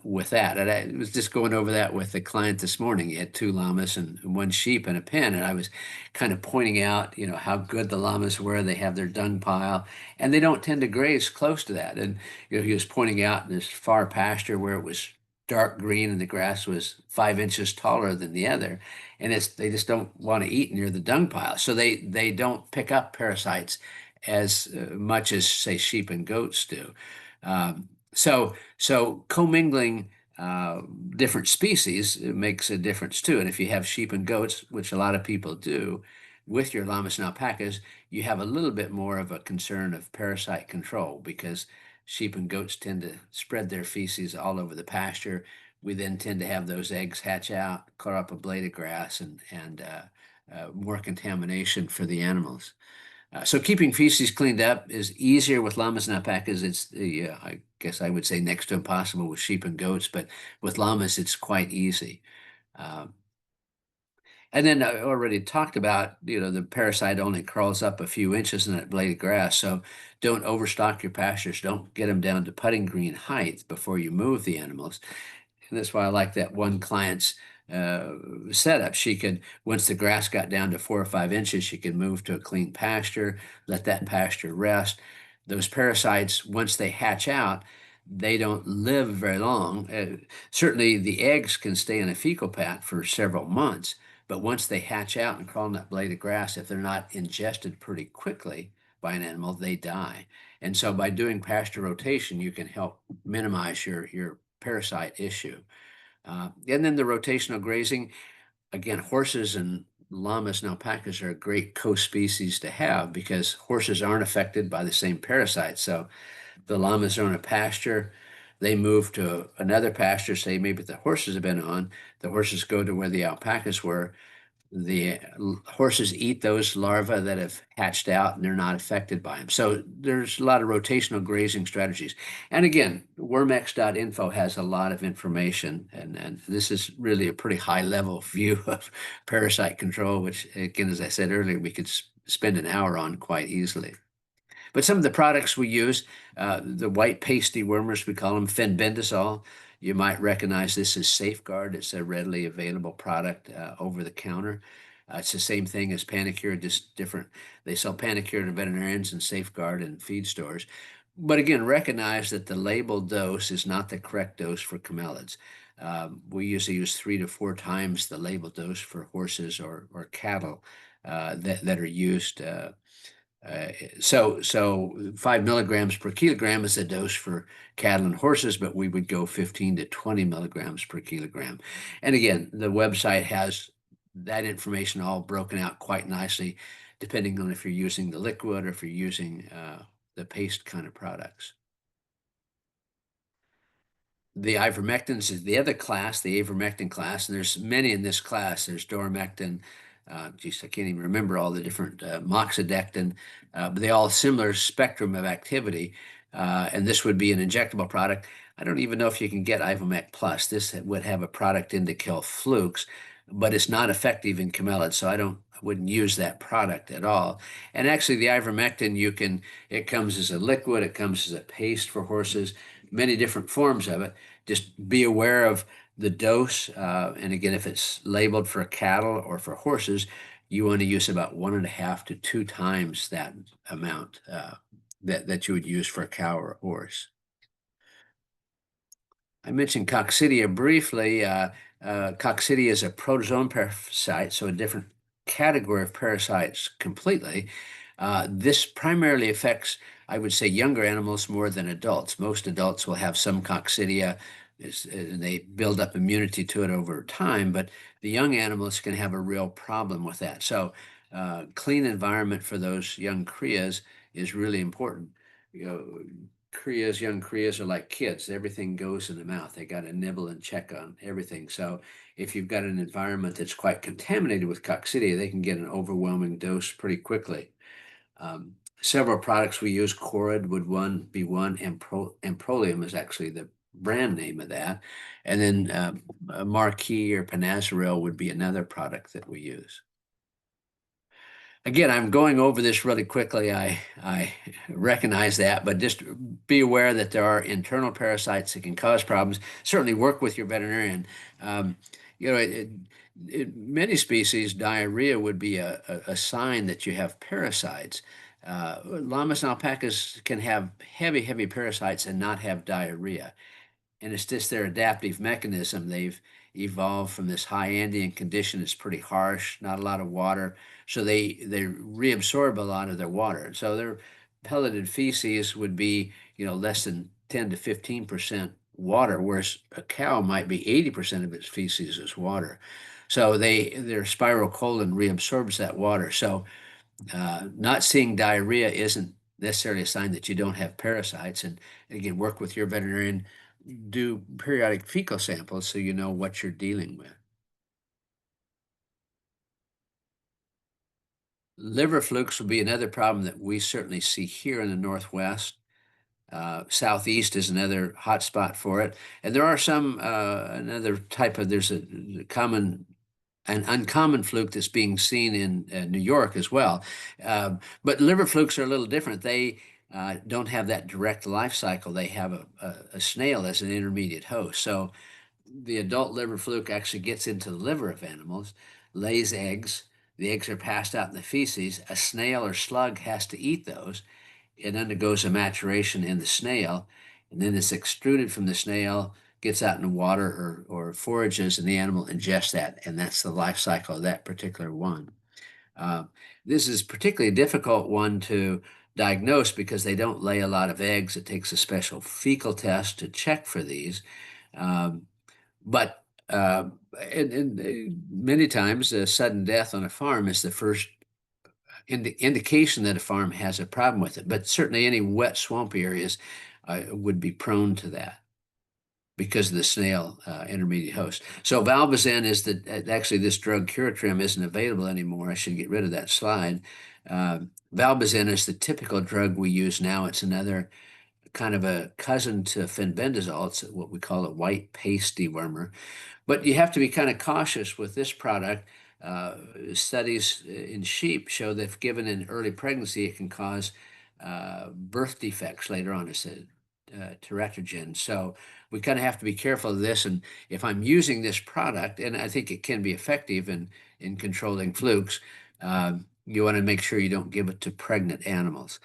with that. And I was just going over that with a client this morning. He had 2 llamas and 1 sheep in a pen, and I was kind of pointing out, how good the llamas were. They have their dung pile, and they don't tend to graze close to that. And he was pointing out this far pasture where it was dark green and the grass was 5 inches taller than the other, and they just don't want to eat near the dung pile, so they don't pick up parasites as much as, say, sheep and goats do. So commingling different species makes a difference too. And if you have sheep and goats, which a lot of people do, with your llamas and alpacas, you have a little bit more of a concern of parasite control, because sheep and goats tend to spread their feces all over the pasture. We then tend to have those eggs hatch out, clear up a blade of grass, and more contamination for the animals. So keeping feces cleaned up is easier with llamas and alpacas. It's, I guess I would say, next to impossible with sheep and goats, but with llamas, it's quite easy. Um, and then I already talked about, the parasite only crawls up a few inches in that blade of grass. So don't overstock your pastures. Don't get them down to putting green height before you move the animals. And that's why I like that one client's setup. She could, once the grass got down to 4 or 5 inches, she could move to a clean pasture, let that pasture rest. Those parasites, once they hatch out, they don't live very long. Certainly, the eggs can stay in a fecal pat for several months, but once they hatch out and crawl on that blade of grass, if they're not ingested pretty quickly by an animal, they die. And so by doing pasture rotation, you can help minimize your parasite issue. And then the rotational grazing, again, horses and llamas and alpacas are a great co-species to have, because horses aren't affected by the same parasites. So the llamas are on a pasture, they move to another pasture, say maybe the horses have been on, the horses go to where the alpacas were, the horses eat those larvae that have hatched out, and they're not affected by them. So there's a lot of rotational grazing strategies. And again, wormx.info has a lot of information, and this is really a pretty high level view of parasite control, which, again, as I said earlier, we could spend an hour on quite easily. But some of the products we use, the white pasty wormers, we call them fenbendazole. You might recognize this as Safeguard. It's a readily available product over the counter. It's the same thing as Panacur, just different. They sell Panacur to veterinarians and Safeguard in feed stores. But again, recognize that the labeled dose is not the correct dose for camelids. We usually use 3 to 4 times the labeled dose for horses or cattle that are used. So 5 milligrams per kilogram is a dose for cattle and horses, but we would go 15 to 20 milligrams per kilogram. And again, the website has that information all broken out quite nicely, depending on if you're using the liquid or if you're using the paste kind of products. The ivermectins is the other class, the ivermectin class, and there's many in this class. There's dormectin, geez, I can't even remember all the different moxidectin, but they all similar spectrum of activity. And this would be an injectable product. I don't even know if you can get Ivomec Plus. This would have a product in to kill flukes, but it's not effective in camelids, so I wouldn't use that product at all. And actually, the ivermectin, it comes as a liquid, it comes as a paste for horses, many different forms of it. Just be aware of the dose. And again, if it's labeled for cattle or for horses, you want to use about 1.5 to 2 times that amount that you would use for a cow or a horse. I mentioned coccidia briefly. Coccidia is a protozoan parasite, so a different category of parasites completely. This primarily affects, I would say, younger animals more than adults. Most adults will have some coccidia, and they build up immunity to it over time, but the young animals can have a real problem with that. So clean environment for those young crias is really important. Young crias are like kids. Everything goes in the mouth. They got to nibble and check on everything. So if you've got an environment that's quite contaminated with coccidia, they can get an overwhelming dose pretty quickly. Several products we use, Corid would be one, and Amprolium is actually the brand name of that. And then Marquis or Panazaril would be another product that we use. Again, I'm going over this really quickly. I recognize that, but just be aware that there are internal parasites that can cause problems. Certainly work with your veterinarian. Many species, diarrhea would be a sign that you have parasites. Llamas and alpacas can have heavy parasites and not have diarrhea. And it's just their adaptive mechanism. They've evolved from this high Andean condition. It's pretty harsh, not a lot of water. So they reabsorb a lot of their water. So their pelleted feces would be, less than 10 to 15% water, whereas a cow might be 80% of its feces is water. So their spiral colon reabsorbs that water. So not seeing diarrhea isn't necessarily a sign that you don't have parasites. And again, work with your veterinarian, do periodic fecal samples so you know what you're dealing with. Liver flukes will be another problem that we certainly see here in the Northwest. Southeast is another hot spot for it. And there are some, there's a an uncommon fluke that's being seen in New York as well. But liver flukes are a little different. They don't have that direct life cycle. They have a snail as an intermediate host. So the adult liver fluke actually gets into the liver of animals, lays eggs. The eggs are passed out in the feces. A snail or slug has to eat those. It undergoes a maturation in the snail, and then it's extruded from the snail, gets out in the water or forages, and the animal ingests that, and that's the life cycle of that particular one. This is particularly a difficult one to diagnose because they don't lay a lot of eggs. It takes a special fecal test to check for these. But many times, a sudden death on a farm is the first indication that a farm has a problem with it. But certainly any wet, swampy areas would be prone to that because of the snail intermediate host. So Valbazin is actually this drug Curatrim isn't available anymore. I should get rid of that slide. Valbazin is the typical drug we use now. It's another kind of a cousin to fenbendazole. It's what we call a white paste dewormer. But you have to be kind of cautious with this product. Studies in sheep show that if given in early pregnancy, it can cause birth defects later on as a teratogen. So we kind of have to be careful of this. And if I'm using this product, and I think it can be effective in controlling flukes, you want to make sure you don't give it to pregnant animals.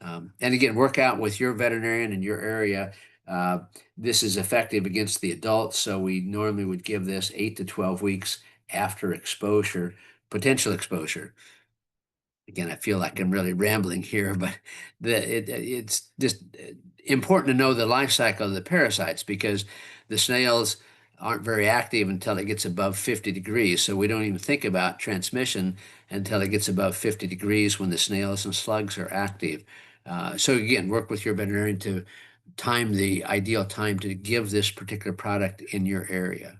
And again, work out with your veterinarian in your area. This is effective against the adults, so we normally would give this 8 to 12 weeks after exposure, potential exposure. Again, I feel like I'm really rambling here, but it's just important to know the life cycle of the parasites, because the snails aren't very active until it gets above 50 degrees. So we don't even think about transmission until it gets above 50 degrees when the snails and slugs are active. So again, work with your veterinarian to time the ideal time to give this particular product in your area.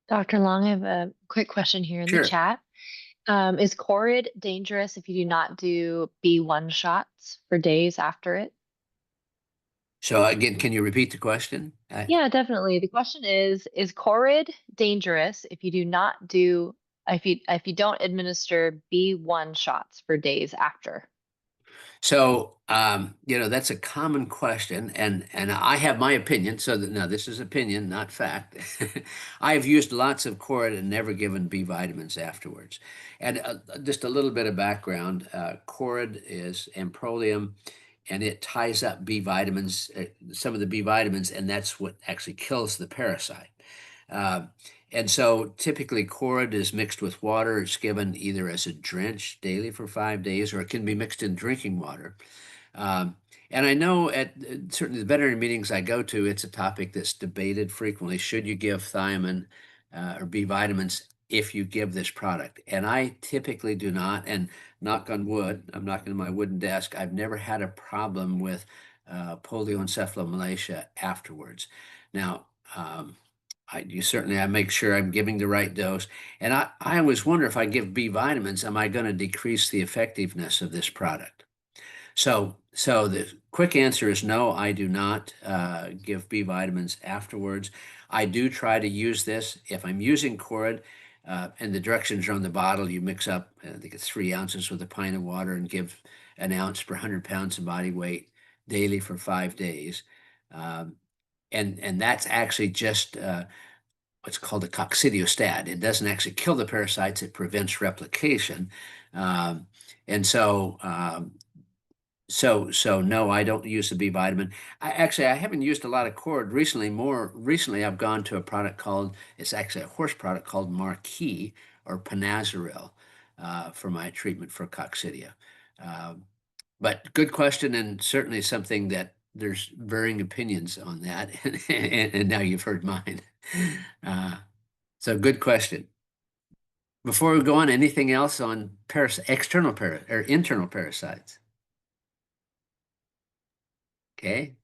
Dr. Long, I have a quick question here in the Sure. chat. Is Corid dangerous if you do not do B1 shots for days after it? So again, can you repeat the question? Yeah, definitely. The question is Corid dangerous if you do not do if you don't administer B1 shots for days after? So, that's a common question, and I have my opinion. So that now this is opinion, not fact. I have used lots of Corid and never given B vitamins afterwards. And just a little bit of background: Corid is amprolium, and it ties up B vitamins, some of the B vitamins, and that's what actually kills the parasite. Uh, and so typically Corid is mixed with water. It's given either as a drench daily for 5 days, or it can be mixed in drinking water. Um, and I know at certainly the veterinary meetings I go to, it's a topic that's debated frequently. Should you give thiamine or B vitamins if you give this product? And I typically do not. And knock on wood, I'm knocking on my wooden desk, I've never had a problem with polioencephalomalacia afterwards. Now, I make sure I'm giving the right dose. And I always wonder, if I give B vitamins, am I going to decrease the effectiveness of this product? So the quick answer is no, I do not give B vitamins afterwards. I do try to use this if I'm using Corid, and the directions are on the bottle. You mix up, I think it's 3 ounces with a pint of water, and give an ounce per 100 pounds of body weight daily for 5 days. Um, and that's actually just what's called a coccidiostat. It doesn't actually kill the parasites; it prevents replication. Um, and so no, I don't use the B vitamin. I haven't used a lot of Cord recently. More recently, I've gone to a product called, it's actually a horse product called Marquis or Panazaril for my treatment for coccidia. Um, but good question, and certainly something that there's varying opinions on that. And now you've heard mine. Uh, so good question. Before we go on, anything else on external or internal parasites? Okay.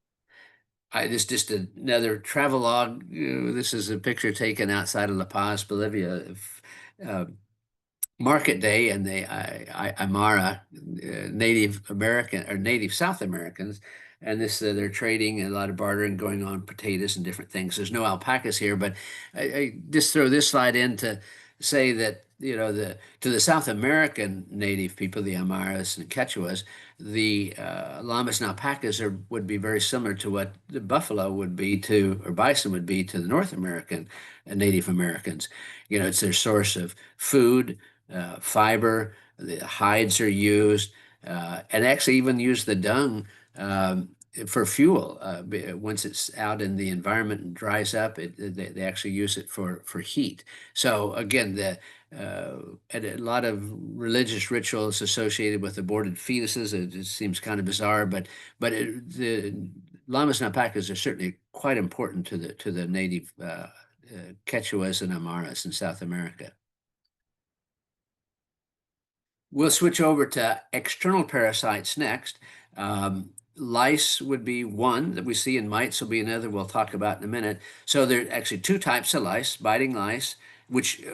This is just another travelogue. This is a picture taken outside of La Paz, Bolivia, uh, market day, and the Aymara, Native American or Native South Americans, and this they're trading, a lot of bartering going on, potatoes and different things. There's no alpacas here, but I just throw this slide in to say that to the South American Native people, the Aymaras and Quechuas, the llamas and alpacas would be very similar to what the buffalo would be to, or bison would be to, the North American Native Americans. It's their source of food, fiber. The hides are used, and actually even use the dung for fuel. Once it's out in the environment and dries up, they actually use it for heat. So again, and a lot of religious rituals associated with aborted fetuses. It just seems kind of bizarre, but the llamas and alpacas are certainly quite important to the native Quechuas and Aymaras in South America. We'll switch over to external parasites next. Lice would be one that we see, and mites will be another we'll talk about in a minute. So there are actually two types of lice: biting lice, which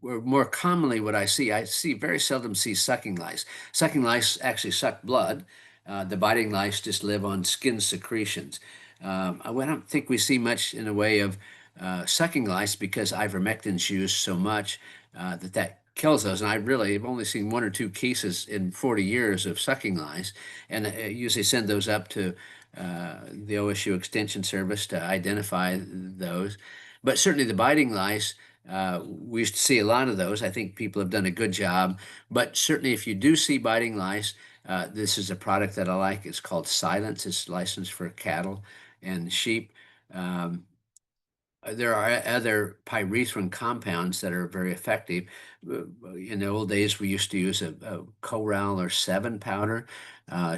were more commonly what I see very seldom see sucking lice. Sucking lice actually suck blood. The biting lice just live on skin secretions. I don't think we see much in the way of sucking lice, because ivermectin's used so much that kills those. And I really have only seen 1 or 2 cases in 40 years of sucking lice, and usually send those up to the OSU Extension Service to identify those. But certainly the biting lice, we used to see a lot of those. I think people have done a good job. But certainly, if you do see biting lice, this is a product that I like. It's called Silence. It's licensed for cattle and sheep. Um, there are other pyrethrin compounds that are very effective. In the old days, we used to use a Coral or 7 powder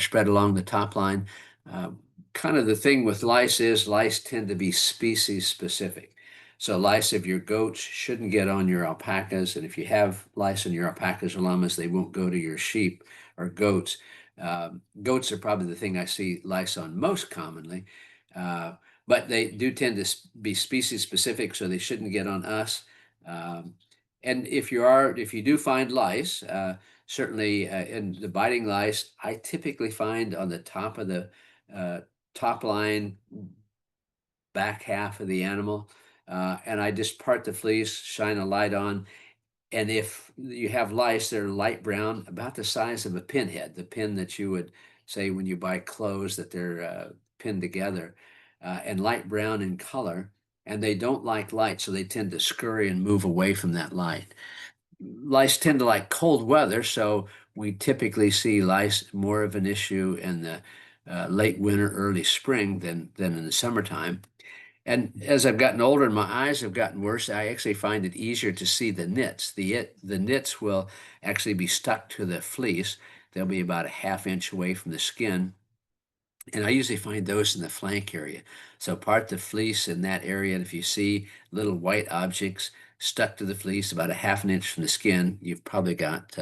spread along the top line. Uh, Kind of the thing with lice is lice tend to be species specific. So lice of your goats shouldn't get on your alpacas, and if you have lice in your alpacas or llamas, they won't go to your sheep or goats. Goats are probably the thing I see lice on most commonly. Uh, but they do tend to be species specific, so they shouldn't get on us. Um, and if you do find lice, certainly in the biting lice, I typically find on the top of the uh, top line, back half of the animal, and I just part the fleece, shine a light on, and if you have lice, they're light brown, about the size of a pinhead, the pin that you would say when you buy clothes that they're pinned together, and light brown in color. And they don't like light, so they tend to scurry and move away from that light. Lice tend to like cold weather, so we typically see lice more of an issue in the late winter, early spring than in the summertime. And as I've gotten older and my eyes have gotten worse, I actually find it easier to see the nits. The nits will actually be stuck to the fleece. They'll be about a ½ inch away from the skin. And I usually find those in the flank area. So part the fleece in that area, and if you see little white objects stuck to the fleece about a ½ inch from the skin, you've probably got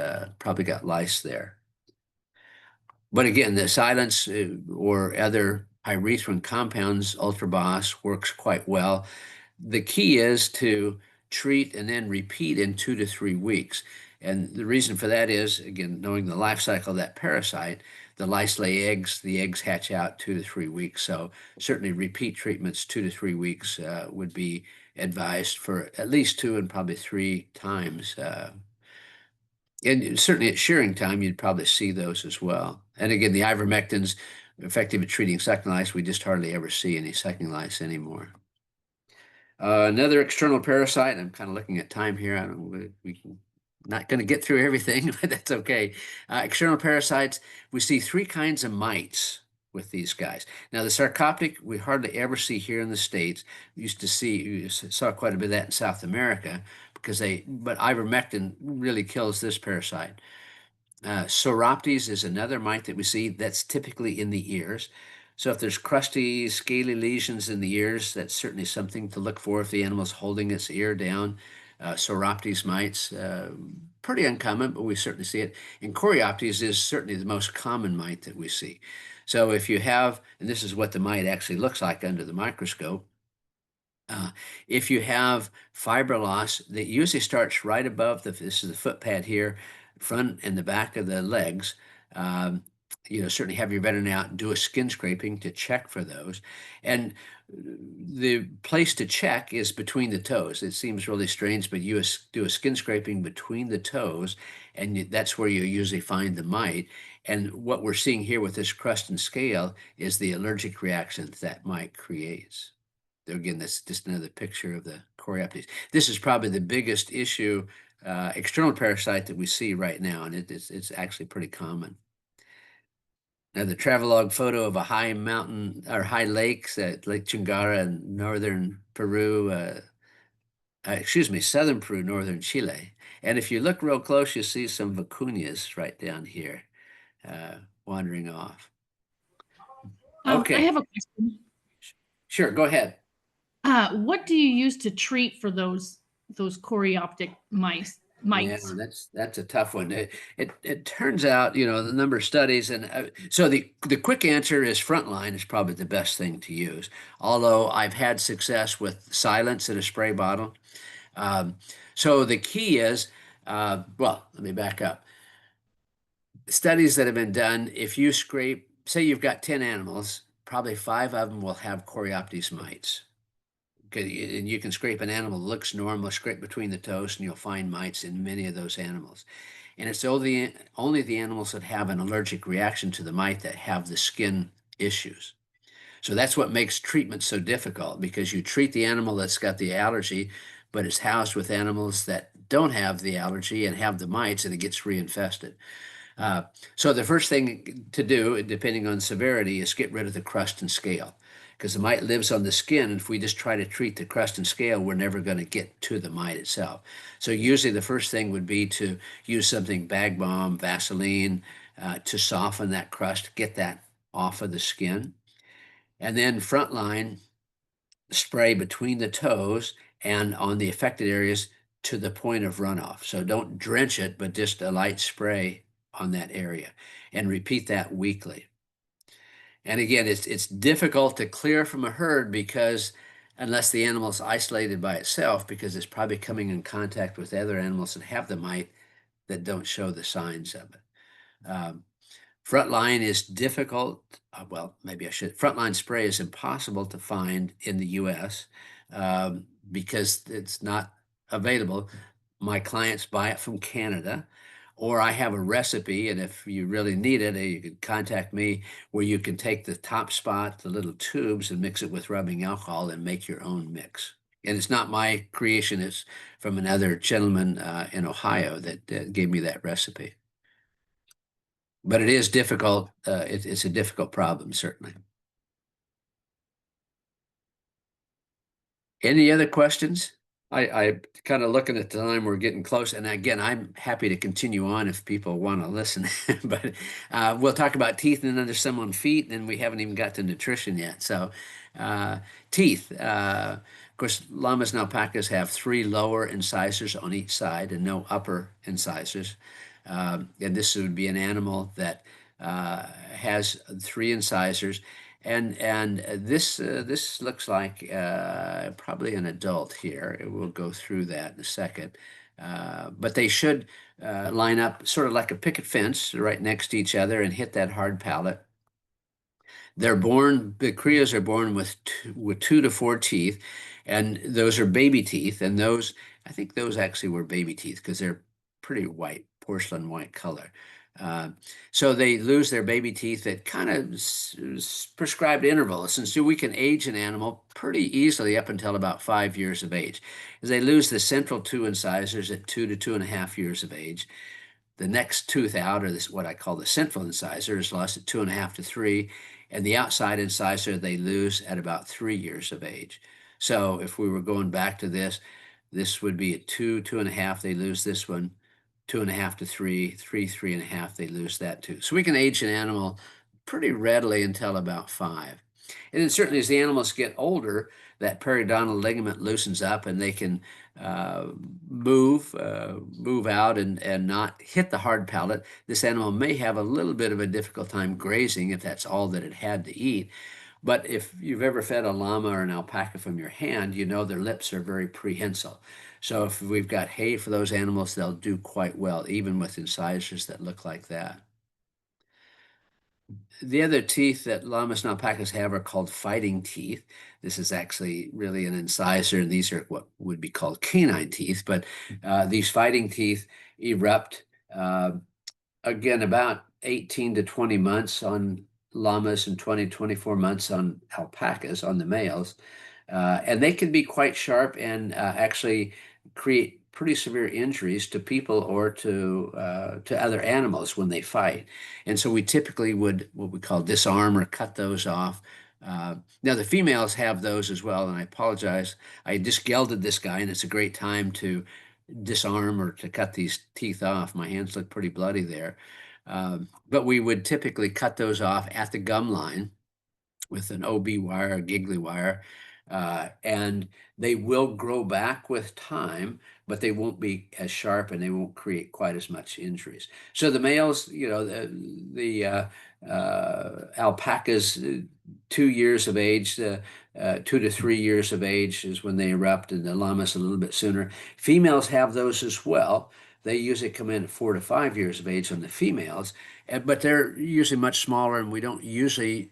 lice there. But again, the silence or other pyrethrin compounds, Ultrabos, works quite well. The key is to treat and then repeat in 2 to 3 weeks. And the reason for that is, again, knowing the life cycle of that parasite, the lice lay eggs, the eggs hatch out 2 to 3 weeks. So certainly repeat treatments 2 to 3 weeks would be advised for at least 2 and probably 3 times. And certainly at shearing time, you'd probably see those as well. And again, the ivermectin's effective at treating sucking lice. We just hardly ever see any sucking lice anymore. Another external parasite, I'm kind of looking at time here. I don't, we can, not going to get through everything, but that's okay. External parasites, we see 3 kinds of mites with these guys. Now, the sarcoptic, we hardly ever see here in the States. We used to see, you saw quite a bit of that in South America but ivermectin really kills this parasite. Sauroptes is another mite that we see that's typically in the ears. So if there's crusty, scaly lesions in the ears, that's certainly something to look for if the animal's holding its ear down. Sauroptes mites, pretty uncommon, but we certainly see it. And Coreoptes is certainly the most common mite that we see. So if you have, and this is what the mite actually looks like under the microscope, if you have fiber loss, that usually starts right above this is the foot pad here, front and the back of the legs. Um, certainly have your veterinarian out and do a skin scraping to check for those. And the place to check is between the toes. It seems really strange, but you do a skin scraping between the toes, and that's where you usually find the mite. And what we're seeing here with this crust and scale is the allergic reaction that mite creates. Again, that's just another picture of the Coreoptes. This is probably the biggest issue, external parasite that we see right now, and it's actually pretty common. Now, the travelogue photo of a high mountain or high lakes at Lake Chingara in northern Peru, southern Peru, northern Chile. And if you look real close, you see some vicunias right down here wandering off. Okay. I have a question. Sure, go ahead. What do you use to treat for those coreoptic mites? Yeah, that's a tough one. It turns out, the number of studies, and so the quick answer is frontline is probably the best thing to use. Although I've had success with silence in a spray bottle. So the key is, well, let me back up. Studies that have been done, if you say you've got 10 animals, probably 5 of them will have Coreoptes mites. And you can scrape an animal that looks normal, scrape between the toes, and you'll find mites in many of those animals. And it's only the animals that have an allergic reaction to the mite that have the skin issues. So that's what makes treatment so difficult, because you treat the animal that's got the allergy, but it's housed with animals that don't have the allergy and have the mites, and it gets reinfested. So the first thing to do, depending on severity, is get rid of the crust and scale, because the mite lives on the skin. And if we just try to treat the crust and scale, we're never going to get to the mite itself. So usually the first thing would be to use something, bag balm, Vaseline, to soften that crust, get that off of the skin. And then frontline spray between the toes and on the affected areas to the point of runoff. So don't drench it, but just a light spray on that area, and repeat that weekly. And again, it's difficult to clear from a herd, because unless the animal is isolated by itself, because it's probably coming in contact with other animals that have the mite that don't show the signs of it. Frontline is difficult. Well, maybe I should. Frontline spray is impossible to find in the U.S. Because it's not available. My clients buy it from Canada, or I have a recipe, and if you really need it, you can contact me, where you can take the top spot, the little tubes, and mix it with rubbing alcohol and make your own mix. And it's not my creation; it's from another gentleman in Ohio that gave me that recipe. But it is difficult. It's a difficult problem, certainly. Any other questions? I kind of looking at the time, we're getting close. And again, I'm happy to continue on if people want to listen. But we'll talk about teeth, and then there's some on feet, and we haven't even got to nutrition yet. So teeth. Of course, llamas and alpacas have 3 lower incisors on each side and no upper incisors. And this would be an animal that has 3 incisors. And this looks like probably an adult here. We'll go through that in a second. But they should line up sort of like a picket fence right next to each other and hit that hard palate. The crias are born with 2 to 4 teeth, and those are baby teeth. And I think those actually were baby teeth, because they're pretty white, porcelain white color. So they lose their baby teeth at kind of prescribed intervals. And so we can age an animal pretty easily up until about 5 years of age. As they lose the central 2 incisors at 2 to 2.5 years of age. The next tooth out, or this what I call the central incisor, is lost at 2.5 to 3, and the outside incisor they lose at about 3 years of age. So if we were going back to this would be at 2, 2.5, they lose this one, 2.5 to 3, 3, 3.5, they lose that too. So we can age an animal pretty readily until about 5. And then certainly as the animals get older, that periodontal ligament loosens up, and they can move out and not hit the hard palate. This animal may have a little bit of a difficult time grazing if that's all that it had to eat. But if you've ever fed a llama or an alpaca from your hand, you know their lips are very prehensile. So if we've got hay for those animals, they'll do quite well, even with incisors that look like that. The other teeth that llamas and alpacas have are called fighting teeth. This is actually really an incisor, and these are what would be called canine teeth. But these fighting teeth erupt again about 18 to 20 months on llamas and 20, 24 months on alpacas, on the males. And they can be quite sharp and actually create pretty severe injuries to people or to other animals when they fight. And so we typically would what we call disarm or cut those off. Now the females have those as well, and I apologize. I just gelded this guy, and it's a great time to disarm or to cut these teeth off. My hands look pretty bloody there. But we would typically cut those off at the gum line with an OB wire, a giggly wire, and they will grow back with time, but they won't be as sharp, and they won't create quite as much injuries. So the males, the alpacas, 2 years of age, 2 to 3 years of age is when they erupt, and the llamas a little bit sooner. Females have those as well. They usually come in at 4 to 5 years of age on the females, but they're usually much smaller, and we don't usually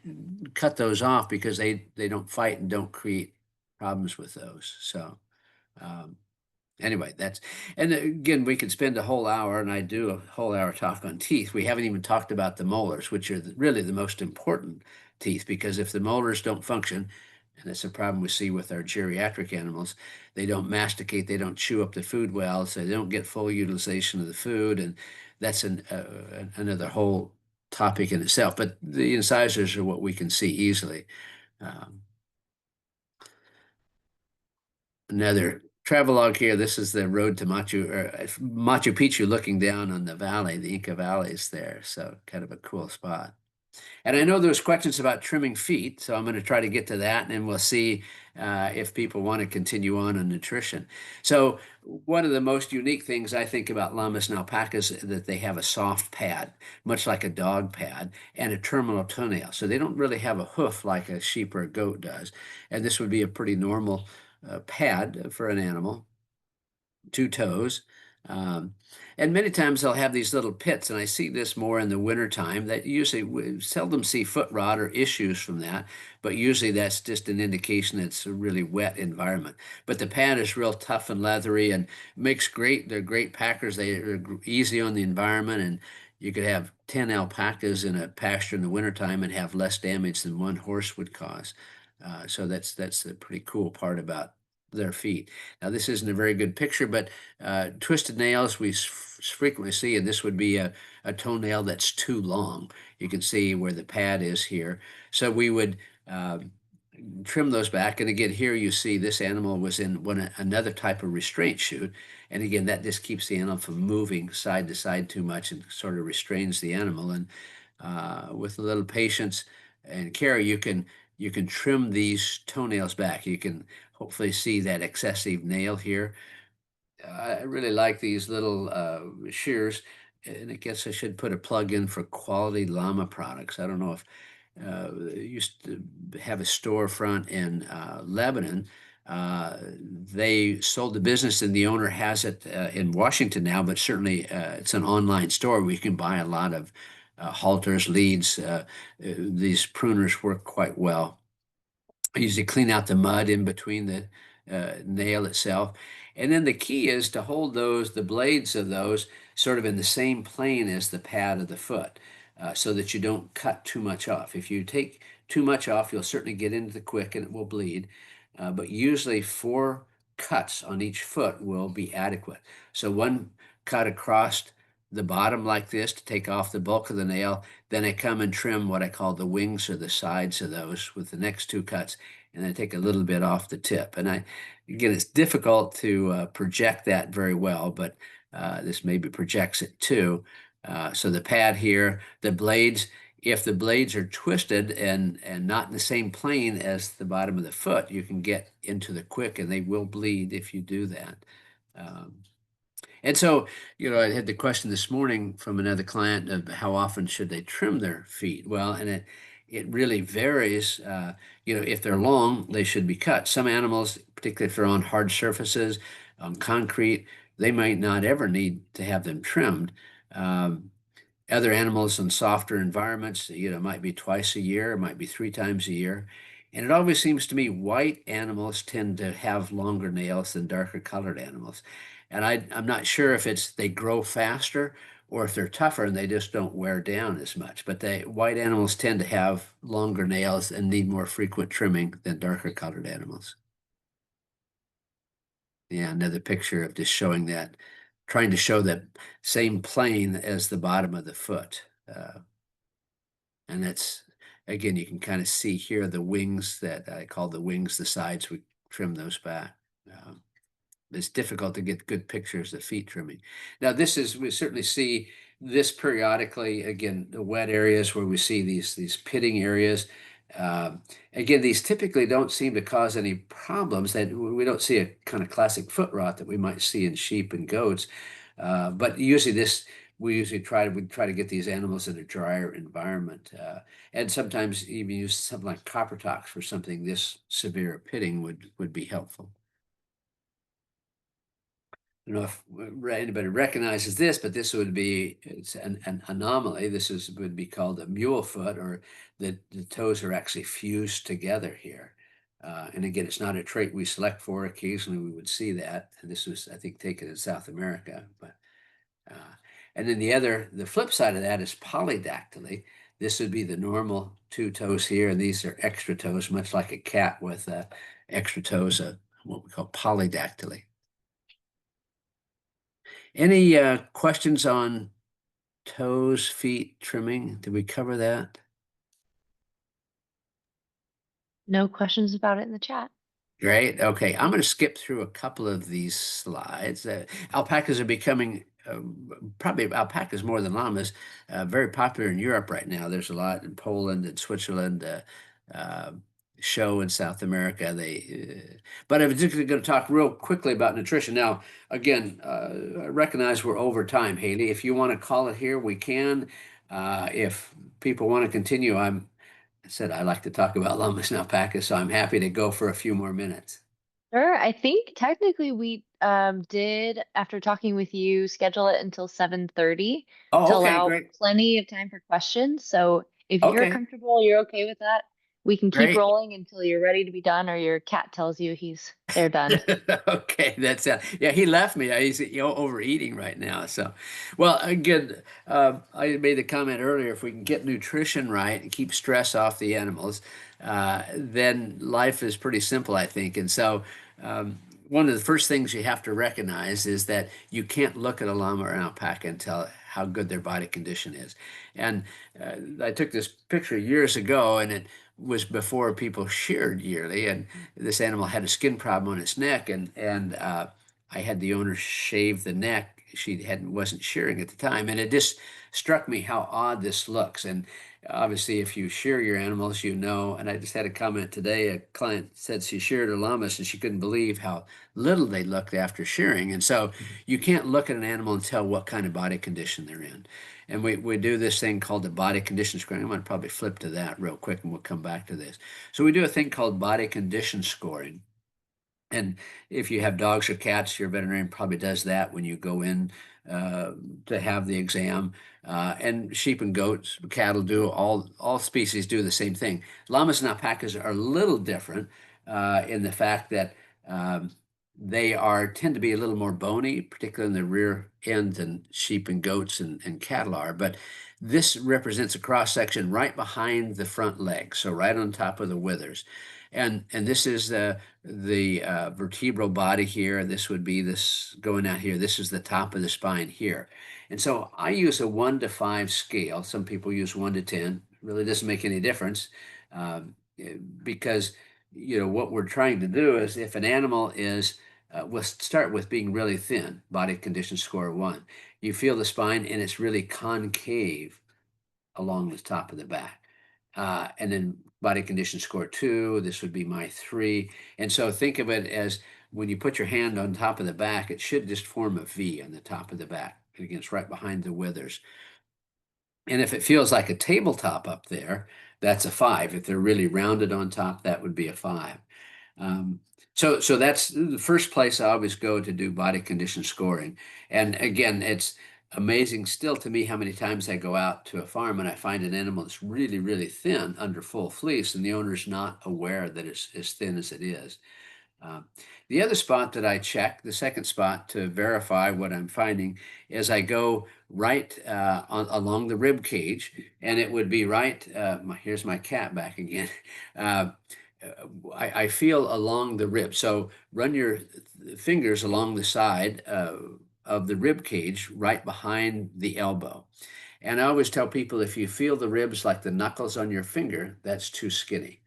cut those off because they don't fight and don't create problems with those. So anyway, and again, we could spend a whole hour, and I do a whole hour talk on teeth. We haven't even talked about the molars, which are really the most important teeth, because if the molars don't function, and that's a problem we see with our geriatric animals, they don't masticate, they don't chew up the food well, so they don't get full utilization of the food, and that's another whole topic in itself. But the incisors are what we can see easily. Um, Another travelogue here. This is the road to Machu Picchu, looking down on the valley, the Inca valleys there. So kind of a cool spot. And I know there's questions about trimming feet, so I'm going to try to get to that, and then we'll see if people want to continue on nutrition. So one of the most unique things I think about llamas and alpacas is that they have a soft pad, much like a dog pad, and a terminal toenail. So they don't really have a hoof like a sheep or a goat does. And this would be a pretty normal pad for an animal, 2 toes. Um, and many times they'll have these little pits, and I see this more in the wintertime. That usually we seldom see foot rot or issues from that, but usually that's just an indication it's a really wet environment. But the pad is real tough and leathery and makes they're great packers. They are easy on the environment, and you could have 10 alpacas in a pasture in the wintertime and have less damage than one horse would cause. So that's the pretty cool part about their feet. Now, this isn't a very good picture, but twisted nails we frequently see, and this would be a toenail that's too long. You can see where the pad is here. So we would trim those back. And again, here you see this animal was in another type of restraint chute. And again, that just keeps the animal from moving side to side too much and sort of restrains the animal. And with a little patience and care, you can trim these toenails back. You can hopefully see that excessive nail here. I really like these little shears, and I guess I should put a plug in for Quality Llama products. I don't know if used to have a storefront in Lebanon. They sold the business, and the owner has it in Washington now, but certainly it's an online store where you can buy a lot of halters, leads. These pruners work quite well. I usually clean out the mud in between the nail itself. And then the key is to hold the blades of those sort of in the same plane as the pad of the foot, so that you don't cut too much off. If you take too much off, you'll certainly get into the quick and it will bleed. But usually 4 cuts on each foot will be adequate. So one cut across the bottom like this to take off the bulk of the nail. Then I come and trim what I call the wings or the sides of those with the next 2 cuts, and then take a little bit off the tip. And again, it's difficult to project that very well, but this maybe projects it too. So the pad here, the blades, if the blades are twisted and not in the same plane as the bottom of the foot, you can get into the quick, and they will bleed if you do that. And so, I had the question this morning from another client of how often should they trim their feet? Well, and it really varies. If they're long, they should be cut. Some animals, particularly if they're on hard surfaces, on concrete, they might not ever need to have them trimmed. Other animals in softer environments, might be twice a year, it might be 3 times a year. And it always seems to me white animals tend to have longer nails than darker colored animals. And I'm not sure if they grow faster or if they're tougher and they just don't wear down as much. But white animals tend to have longer nails and need more frequent trimming than darker colored animals. Yeah, another picture of just showing that, trying to show that same plane as the bottom of the foot. And that's, again, you can kind of see here the wings that I call the wings, the sides, we trim those back. It's difficult to get good pictures of feet trimming. Now, we certainly see this periodically, again, the wet areas where we see these pitting areas. Again, these typically don't seem to cause any problems. That we don't see a kind of classic foot rot that we might see in sheep and goats. But usually we try to get these animals in a drier environment. And sometimes even use something like copper tox for something this severe pitting would be helpful. I don't know if anybody recognizes this, but it's an anomaly. Would be called a mule foot, or the toes are actually fused together here. And again, it's not a trait we select for. Occasionally we would see that. And this was, I think, taken in South America. But and then the flip side of that is polydactyly. This would be the normal 2 toes here, and these are extra toes, much like a cat with extra toes, what we call polydactyly. Any questions on toes, feet, trimming? Did we cover that? No questions about it in the chat. Great. Okay, I'm going to skip through a couple of these slides. Alpacas are becoming, probably alpacas more than llamas, very popular in Europe right now. There's a lot in Poland and Switzerland, show in South America. But I'm just going to talk real quickly about nutrition. Now, again, I recognize we're over time, Haley. If you want to call it here, we can. If people want to continue, I said I like to talk about llamas and alpacas, so I'm happy to go for a few more minutes. Sure. I think technically we did, after talking with you, schedule it until 7:30 to Oh, okay, allow great. plenty of time for questions. So if you're Okay, comfortable, you're okay with that, we can keep great. rolling until you're ready to be done or your cat tells you they're done. Okay, that's yeah. He left me. He's overeating right now. So, well, again, I made the comment earlier. If we can get nutrition right and keep stress off the animals, then life is pretty simple, I think. And so, one of the first things you have to recognize is that you can't look at a llama or an alpaca and tell how good their body condition is. And I took this picture years ago, and it was before people sheared yearly, and this animal had a skin problem on its neck, and I had the owner shave the neck. She wasn't shearing at the time, and it just struck me how odd this looks. And obviously, if you shear your animals, you know. And I just had a comment today. A client said she sheared her llamas, and she couldn't believe how little they looked after shearing. And so, you can't look at an animal and tell what kind of body condition they're in. And we do this thing called the body condition scoring. I'm going to probably flip to that real quick and we'll come back to this. So we do a thing called body condition scoring. And if you have dogs or cats, your veterinarian probably does that when you go in to have the exam. And sheep and goats, cattle do, all species do the same thing. Llamas and alpacas are a little different in the fact that they tend to be a little more bony, particularly in the rear end than sheep and goats and cattle are. But this represents a cross section right behind the front leg, so right on top of the withers. And this is the vertebral body here. This would be this going out here. This is the top of the spine here. And so I use a 1 to 5 scale. Some people use 1 to 10. It really doesn't make any difference because what we're trying to do is if an animal is we'll start with being really thin, body condition score 1. You feel the spine and it's really concave along the top of the back. And then body condition score 2, this would be my 3. And so think of it as when you put your hand on top of the back, it should just form a V on the top of the back. Again, it's right behind the withers. And if it feels like a tabletop up there, that's a 5. If they're really rounded on top, that would be a 5. So that's the first place I always go to do body condition scoring. And again, it's amazing still to me how many times I go out to a farm and I find an animal that's really, really thin under full fleece, and the owner's not aware that it's as thin as it is. The other spot that I check, the second spot to verify what I'm finding, is I go right along the rib cage, and it would be right. Here's my cat back again. I feel along the rib. So run your fingers along the side of the rib cage, right behind the elbow. And I always tell people if you feel the ribs like the knuckles on your finger, that's too skinny.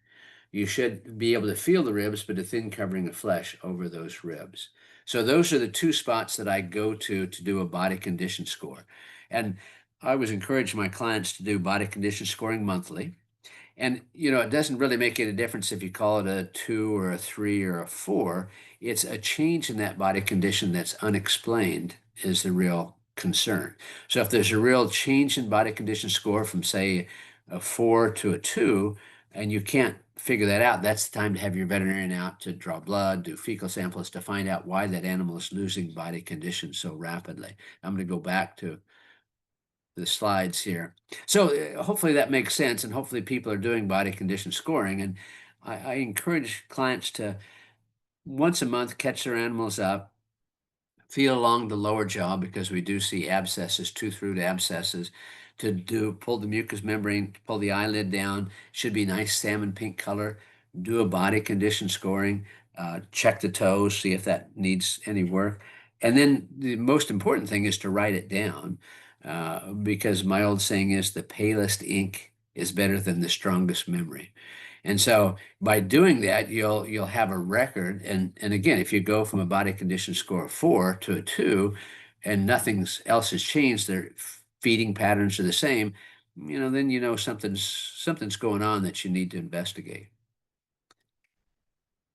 You should be able to feel the ribs, but a thin covering of flesh over those ribs. So those are the 2 spots that I go to do a body condition score. And I always encourage my clients to do body condition scoring monthly. And, it doesn't really make any difference if you call it a 2 or a 3 or a 4. It's a change in that body condition that's unexplained is the real concern. So if there's a real change in body condition score from, say, a 4 to a 2, and you can't figure that out, that's the time to have your veterinarian out to draw blood, do fecal samples to find out why that animal is losing body condition so rapidly. I'm going to go back to the slides here. So hopefully that makes sense, and hopefully people are doing body condition scoring. And I encourage clients to once a month catch their animals up, feel along the lower jaw because we do see abscesses, tooth root abscesses, to pull the mucous membrane, pull the eyelid down, should be nice salmon pink color, do a body condition scoring, check the toes, see if that needs any work. And then the most important thing is to write it down, because my old saying is the palest ink is better than the strongest memory. And so by doing that, you'll have a record. And again, if you go from a body condition score of 4 to a 2, and nothing else has changed, their feeding patterns are the same, then something's going on that you need to investigate.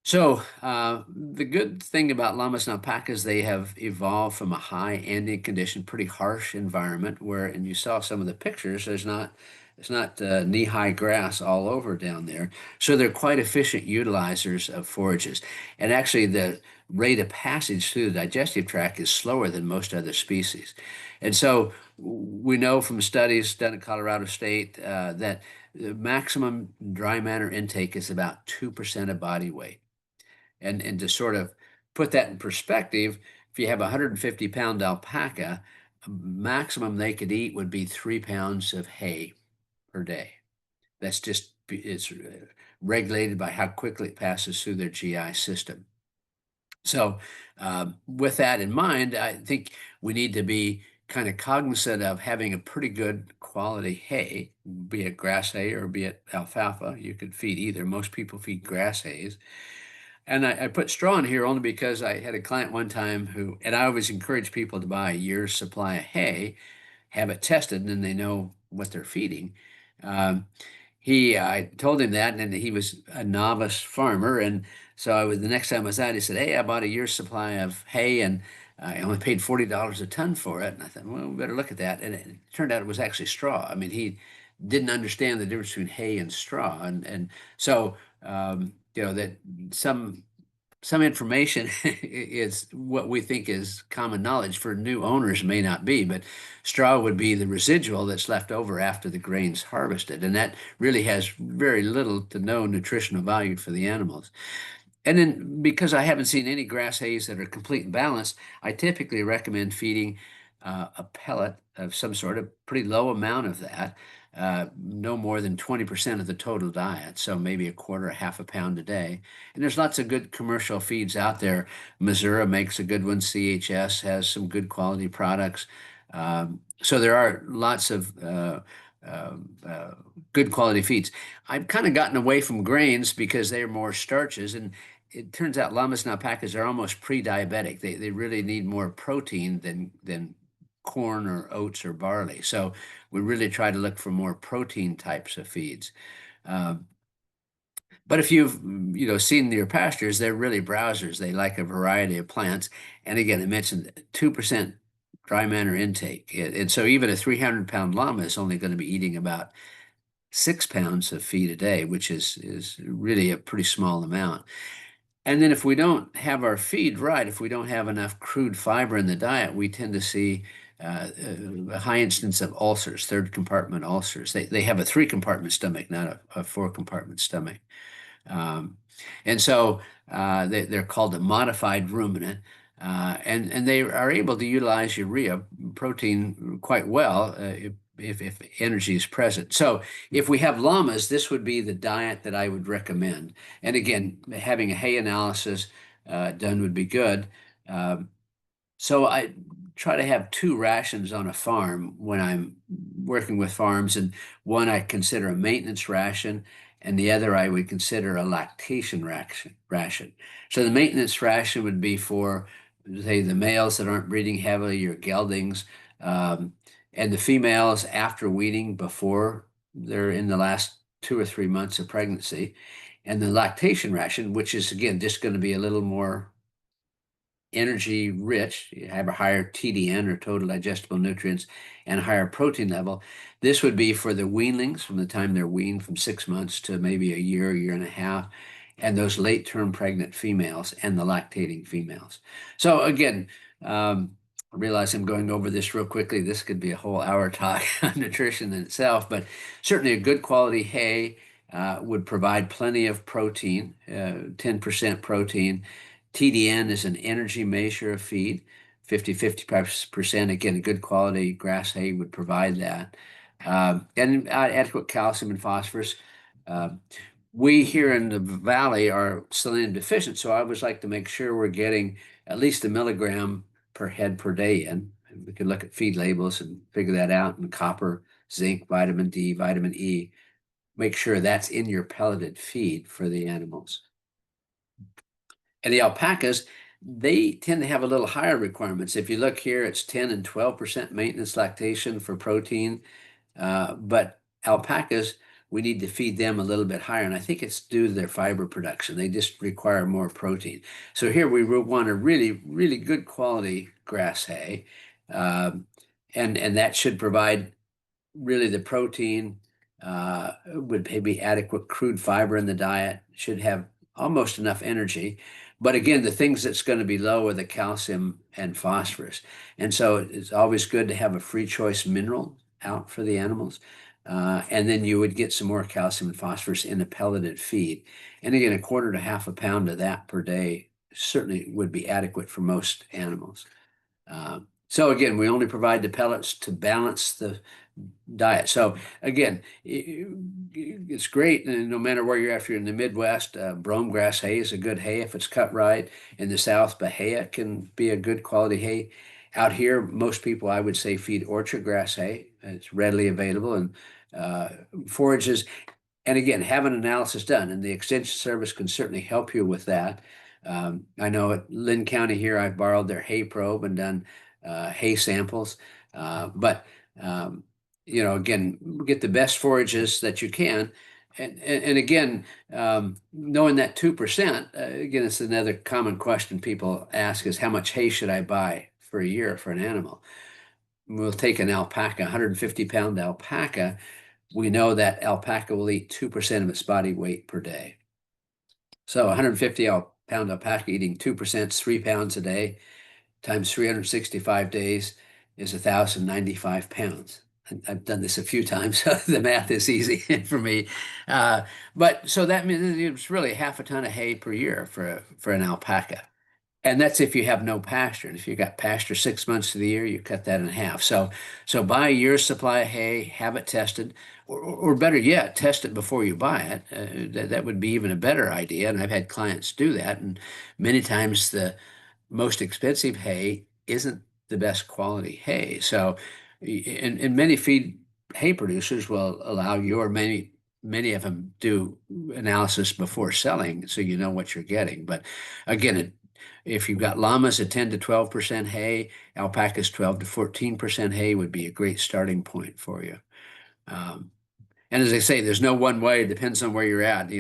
So the good thing about llamas and alpacas, they have evolved from a high Andean condition, pretty harsh environment where, and you saw some of the pictures, it's not knee-high grass all over down there. So they're quite efficient utilizers of forages. And actually the rate of passage through the digestive tract is slower than most other species. And so we know from studies done at Colorado State that the maximum dry matter intake is about 2% of body weight. And to sort of put that in perspective, if you have a 150-pound alpaca, maximum they could eat would be 3 pounds of hay per day. It's regulated by how quickly it passes through their GI system. So with that in mind, I think we need to be kind of cognizant of having a pretty good quality hay, be it grass hay or be it alfalfa. You could feed either. Most people feed grass hays. And I put straw in here only because I had a client one time and I always encourage people to buy a year's supply of hay, have it tested, and then they know what they're feeding. Um, I told him that, and he was a novice farmer. And so the next time I was out, he said, "Hey, I bought a year's supply of hay and I only paid $40 a ton for it." And I thought, well, we better look at that. And it turned out it was actually straw. I mean, he didn't understand the difference between hay and straw. And so, that some information is what we think is common knowledge for new owners may not be, but straw would be the residual that's left over after the grain's harvested. And that really has very little to no nutritional value for the animals. And then because I haven't seen any grass hays that are complete and balanced, I typically recommend feeding a pellet of some sort, a pretty low amount of that, no more than 20% of the total diet. So maybe a quarter, a half a pound a day. And there's lots of good commercial feeds out there. Missouri makes a good one. CHS has some good quality products. So there are lots of good quality feeds. I've kind of gotten away from grains because they're more starches, and it turns out llamas and alpacas are almost pre-diabetic. They really need more protein than corn or oats or barley. So we really try to look for more protein types of feeds. But if you've seen your pastures, they're really browsers. They like a variety of plants. And again, I mentioned 2% dry matter intake. And so even a 300-pound llama is only going to be eating about 6 pounds of feed a day, which is really a pretty small amount. And then if we don't have our feed right, if we don't have enough crude fiber in the diet, we tend to see a high instance of ulcers, third compartment ulcers. They have a 3-compartment stomach, not a 4-compartment stomach. And so they're called a modified ruminant. And they are able to utilize urea protein quite well if energy is present. So if we have llamas, this would be the diet that I would recommend. And again, having a hay analysis done would be good. So I try to have 2 rations on a farm when I'm working with farms, and one I consider a maintenance ration, and the other I would consider a lactation ration. So the maintenance ration would be for, say, the males that aren't breeding heavily, your geldings, and the females after weaning before they're in the last 2 or 3 months of pregnancy. And the lactation ration, which is, again, just going to be a little more energy rich, you have a higher TDN or total digestible nutrients and a higher protein level. This would be for the weanlings from the time they're weaned from 6 months to maybe a year and a half, and those late-term pregnant females and the lactating females. So again, I realize I'm going over this real quickly. This could be a whole hour talk on nutrition in itself, but certainly a good quality hay, would provide plenty of protein, 10% protein. TDN is an energy measure of feed, 55%. Again, good quality grass hay would provide that. And adequate calcium and phosphorus. We here in the valley are selenium deficient, so I always like to make sure we're getting at least 1 milligram per head per day in. And we can look at feed labels and figure that out, and copper, zinc, vitamin D, vitamin E. Make sure that's in your pelleted feed for the animals. And the alpacas, they tend to have a little higher requirements. If you look here, it's 10 and 12% maintenance lactation for protein. But alpacas, we need to feed them a little bit higher. And I think it's due to their fiber production. They just require more protein. So here we want a really, really good quality grass hay. And that should provide really the protein, would be adequate crude fiber in the diet, should have almost enough energy. But again, the things that's going to be low are the calcium and phosphorus. And so it's always good to have a free choice mineral out for the animals. And then you would get some more calcium and phosphorus in a pelleted feed. And again, 1/4 to 1/2 pound of that per day certainly would be adequate for most animals. So again, we only provide the pellets to balance the diet. So again, it's great, and no matter where you're at, if you're in the Midwest, brome grass hay is a good hay if it's cut right. In the South, Bahia can be a good quality hay. Out here, most people, I would say, feed orchard grass hay. It's readily available, and forages. And again, have an analysis done, and the Extension Service can certainly help you with that. I know at Lynn County here, I've borrowed their hay probe and done hay samples. But again, get the best forages that you can. And again, knowing that 2%, again, it's another common question people ask is how much hay should I buy for a year for an animal? We'll take an alpaca, 150-pound alpaca. We know that alpaca will eat 2% of its body weight per day. So 150-pound alpaca eating 2% is 3 pounds a day times 365 days is 1,095 pounds. I've done this a few times, so the math is easy for me. But so that means it's really 1/2 ton of hay per year for an alpaca. And that's if you have no pasture. And if you got pasture 6 months of the year, you cut that in half. So buy a year's supply of hay, have it tested, or better yet, test it before you buy it. That would be even a better idea. And I've had clients do that. And many times the most expensive hay isn't the best quality hay. So, and many feed hay producers will allow you, or many of them do analysis before selling, so you know what you're getting. But again, if you've got llamas at 10 to 12% hay, alpacas 12 to 14% hay would be a great starting point for you. And as I say, there's no one way. It depends on where you're at.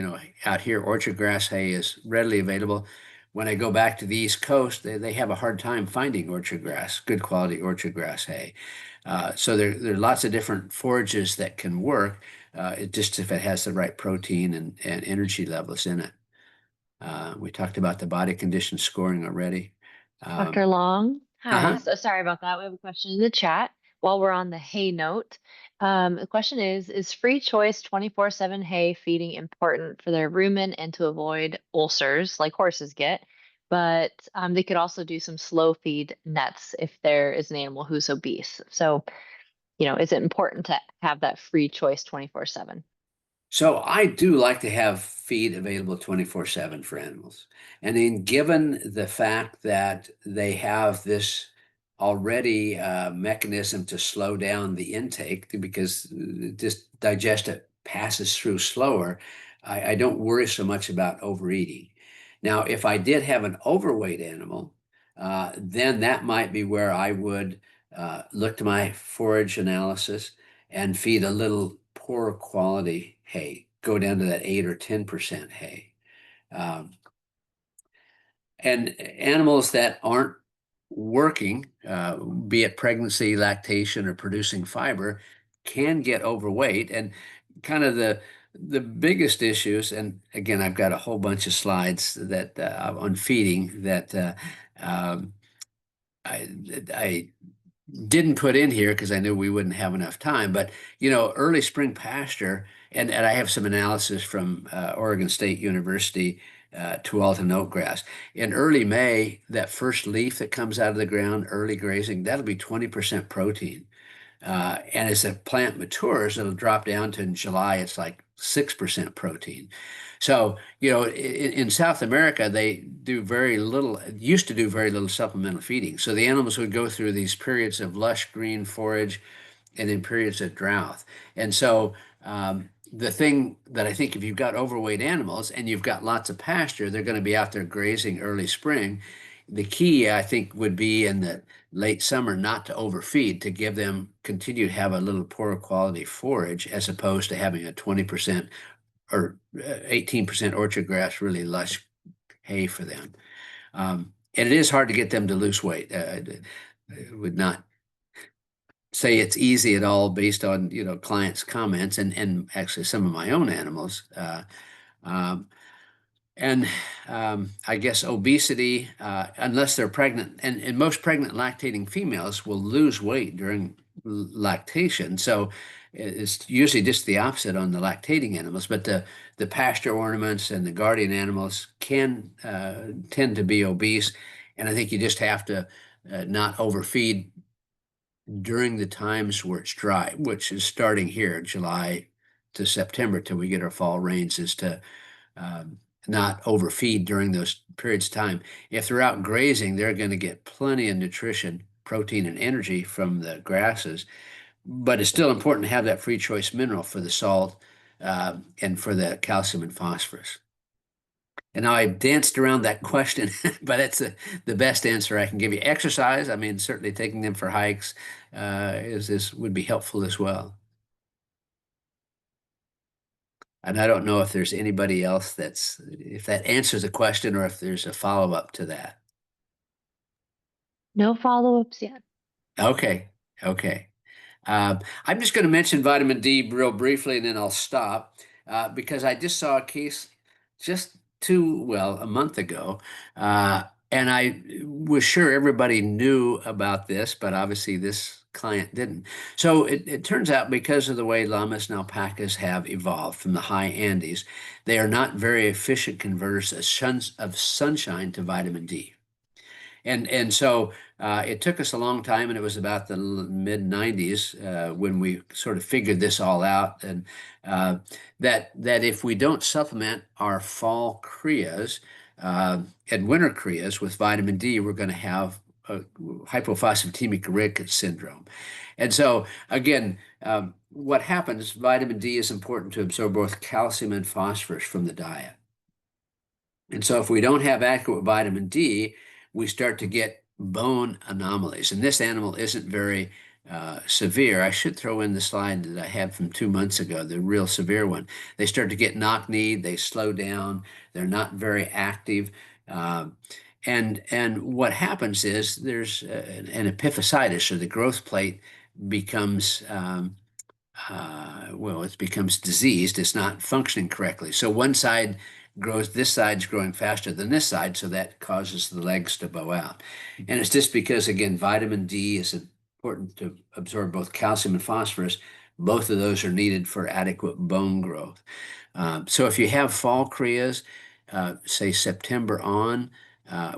Out here, orchard grass hay is readily available. When I go back to the East Coast, they have a hard time finding orchard grass, good quality orchard grass hay. So there are lots of different forages that can work, just if it has the right protein and energy levels in it. We talked about the body condition scoring already. Dr. Long, hi. Uh-huh. So sorry about that. We have a question in the chat while we're on the hay note. The question is free choice 24/7 hay feeding important for their rumen and to avoid ulcers like horses get? But they could also do some slow feed nets if there is an animal who's obese. So, is it important to have that free choice 24/7? So I do like to have feed available 24/7 for animals. And then given the fact that they have this already mechanism to slow down the intake because just digestion passes through slower, I don't worry so much about overeating. Now, if I did have an overweight animal, then that might be where I would look to my forage analysis and feed a little poor quality hay, go down to that 8 or 10% hay. And animals that aren't working, be it pregnancy, lactation, or producing fiber, can get overweight. And kind of the biggest issues, and again, I've got a whole bunch of slides that on feeding that I didn't put in here because I knew we wouldn't have enough time. But early spring pasture And I have some analysis from Oregon State University, Tualatin oatgrass. In early May, that first leaf that comes out of the ground, early grazing, that'll be 20% protein. And as the plant matures, it'll drop down to in July, it's like 6% protein. So, in South America, they do very little, used to do very little supplemental feeding. So the animals would go through these periods of lush green forage and then periods of drought. And so the thing that I think if you've got overweight animals and you've got lots of pasture, they're going to be out there grazing early spring. The key, I think, would be in the late summer not to overfeed, to give them continue to have a little poorer quality forage as opposed to having a 20% or 18% orchard grass, really lush hay for them. And it is hard to get them to lose weight. I would not say it's easy at all based on clients' comments and actually some of my own animals. Um, and I guess obesity, unless they're pregnant, and most pregnant lactating females will lose weight during lactation. So it's usually just the opposite on the lactating animals. But the pasture ornaments and the guardian animals can tend to be obese. And I think you just have to not overfeed during the times where it's dry, which is starting here, July to September, till we get our fall rains, is to not overfeed during those periods of time. If they're out grazing, they're going to get plenty of nutrition, protein, and energy from the grasses. But it's still important to have that free choice mineral for the salt and for the calcium and phosphorus. And now I've danced around that question, but it's the best answer I can give you. Exercise, I mean, certainly taking them for hikes would be helpful as well. And I don't know if there's anybody else if that answers the question or if there's a follow-up to that. No follow-ups yet. Okay. I'm just going to mention vitamin D real briefly, and then I'll stop because I just saw a case just a month ago. And I was sure everybody knew about this, but obviously this client didn't. So it turns out, because of the way llamas and alpacas have evolved from the high Andes, they are not very efficient converters of sunshine to vitamin D. And so it took us a long time, and it was about the mid 90s when we sort of figured this all out, and that if we don't supplement our fall crias and winter crias with vitamin D, we're going to have hypophosphatemic rickets syndrome. And so again, what happens? Vitamin D is important to absorb both calcium and phosphorus from the diet. And so if we don't have adequate vitamin D, we start to get bone anomalies. And this animal isn't very severe. I should throw in the slide that I had from 2 months ago, the real severe one. They start to get knock-kneed, they slow down, they're not very active. And what happens is there's an epiphysitis, so the growth plate becomes it becomes diseased. It's not functioning correctly. So one side grows, this side's growing faster than this side, so that causes the legs to bow out. And it's just because, again, vitamin D is important to absorb both calcium and phosphorus. Both of those are needed for adequate bone growth. So if you have fall crias, say September on,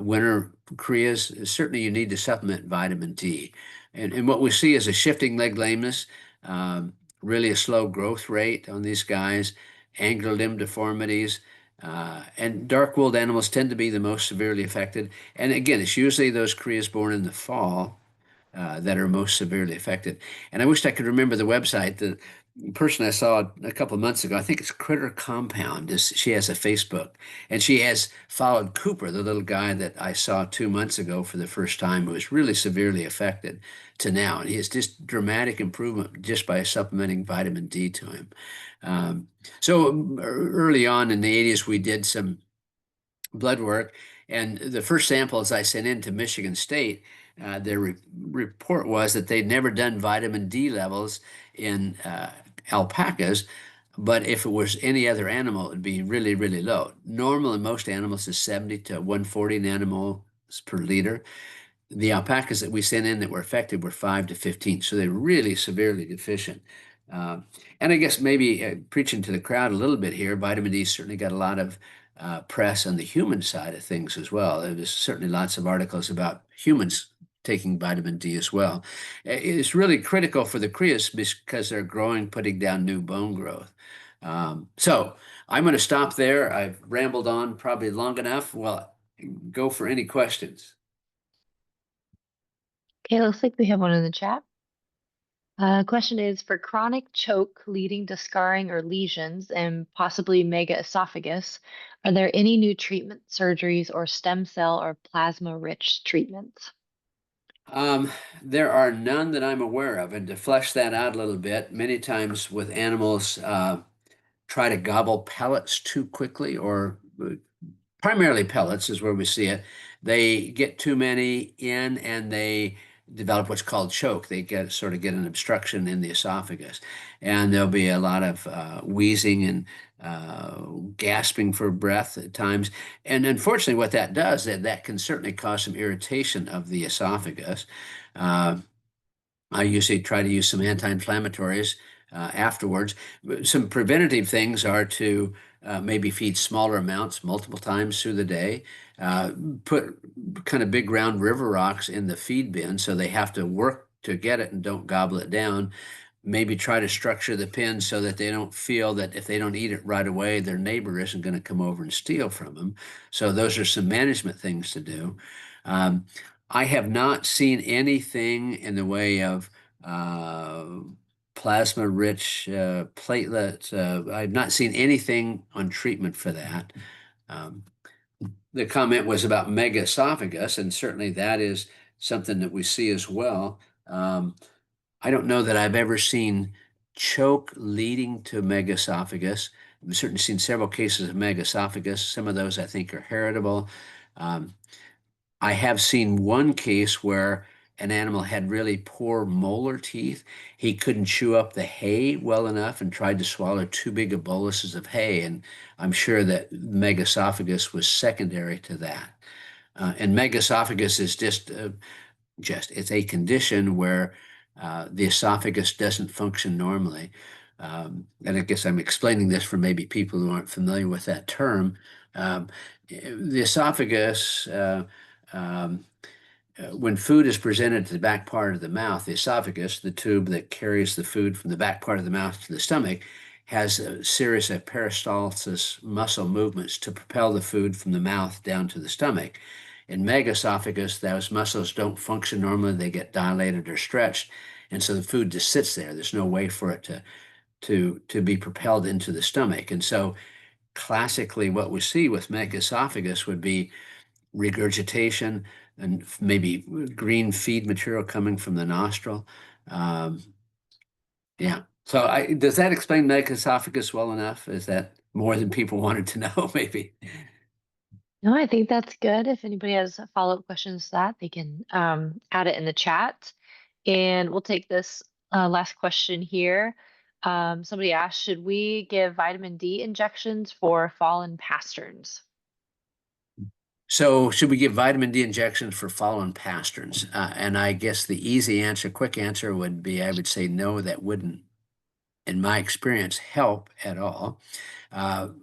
winter crias, certainly you need to supplement vitamin D. And what we see is a shifting leg lameness, really a slow growth rate on these guys, angular limb deformities, and dark-wooled animals tend to be the most severely affected. And again, it's usually those crias born in the fall that are most severely affected. And I wished I could remember the website. The person I saw a couple of months ago, I think it's Critter Compound. She has a Facebook, and she has followed Cooper, the little guy that I saw 2 months ago for the first time, who was really severely affected, to now. And he has just dramatic improvement just by supplementing vitamin D to him. So early on in the 80s, we did some blood work, and the first samples I sent in to Michigan State, their report was that they'd never done vitamin D levels in alpacas, but if it was any other animal, it'd be really, really low. Normal in most animals is 70 to 140 nanomoles per liter. The alpacas that we sent in that were affected were 5 to 15, so they're really severely deficient. And I guess maybe preaching to the crowd a little bit here, vitamin D certainly got a lot of press on the human side of things as well. There's certainly lots of articles about humans taking vitamin D as well. It's really critical for the crias because they're growing, putting down new bone growth. So I'm going to stop there. I've rambled on probably long enough. Well, go for any questions. Okay, looks like we have one in the chat. Question is for chronic choke leading to scarring or lesions and possibly mega esophagus, are there any new treatment surgeries or stem cell or plasma rich treatments? There are none that I'm aware of. And to flesh that out a little bit, many times with animals, try to gobble pellets too quickly, or primarily pellets is where we see it. They get too many in and they develop what's called choke. They get an obstruction in the esophagus, and there'll be a lot of wheezing and gasping for breath at times. And unfortunately, what that does, that can certainly cause some irritation of the esophagus. Uh, I usually try to use some anti-inflammatories afterwards. Some preventative things are to maybe feed smaller amounts multiple times through the day. Put kind of big round river rocks in the feed bin so they have to work to get it and don't gobble it down. Maybe try to structure the pen so that they don't feel that if they don't eat it right away, their neighbor isn't going to come over and steal from them. So those are some management things to do. I have not seen anything in the way of uh, plasma-rich platelets. I've not seen anything on treatment for that. Um, the comment was about megaesophagus, and certainly that is something that we see as well. I don't know that I've ever seen choke leading to megaesophagus. I've certainly seen several cases of megaesophagus. Some of those I think are heritable. Um, I have seen one case where an animal had really poor molar teeth. He couldn't chew up the hay well enough and tried to swallow too big of boluses of hay. And I'm sure that megaesophagus was secondary to that. And megaesophagus is it's a condition where the esophagus doesn't function normally. And I guess I'm explaining this for maybe people who aren't familiar with that term. The esophagus, um, when food is presented to the back part of the mouth, the esophagus, the tube that carries the food from the back part of the mouth to the stomach, has a series of peristalsis muscle movements to propel the food from the mouth down to the stomach. In megaesophagus, those muscles don't function normally. They get dilated or stretched, and so the food just sits there. There's no way for it to be propelled into the stomach. And so classically, what we see with megaesophagus would be regurgitation and maybe green feed material coming from the nostril. Um, yeah. So does that explain megaesophagus well enough? Is that more than people wanted to know, maybe? No, I think that's good. If anybody has follow-up questions to that, they can add it in the chat. And we'll take this last question here. Somebody asked, should we give vitamin D injections for fallen pasterns? So should we give vitamin D injections for fallen pasterns? And I guess the easy answer, quick answer would be, I would say no, that wouldn't, in my experience, help at all.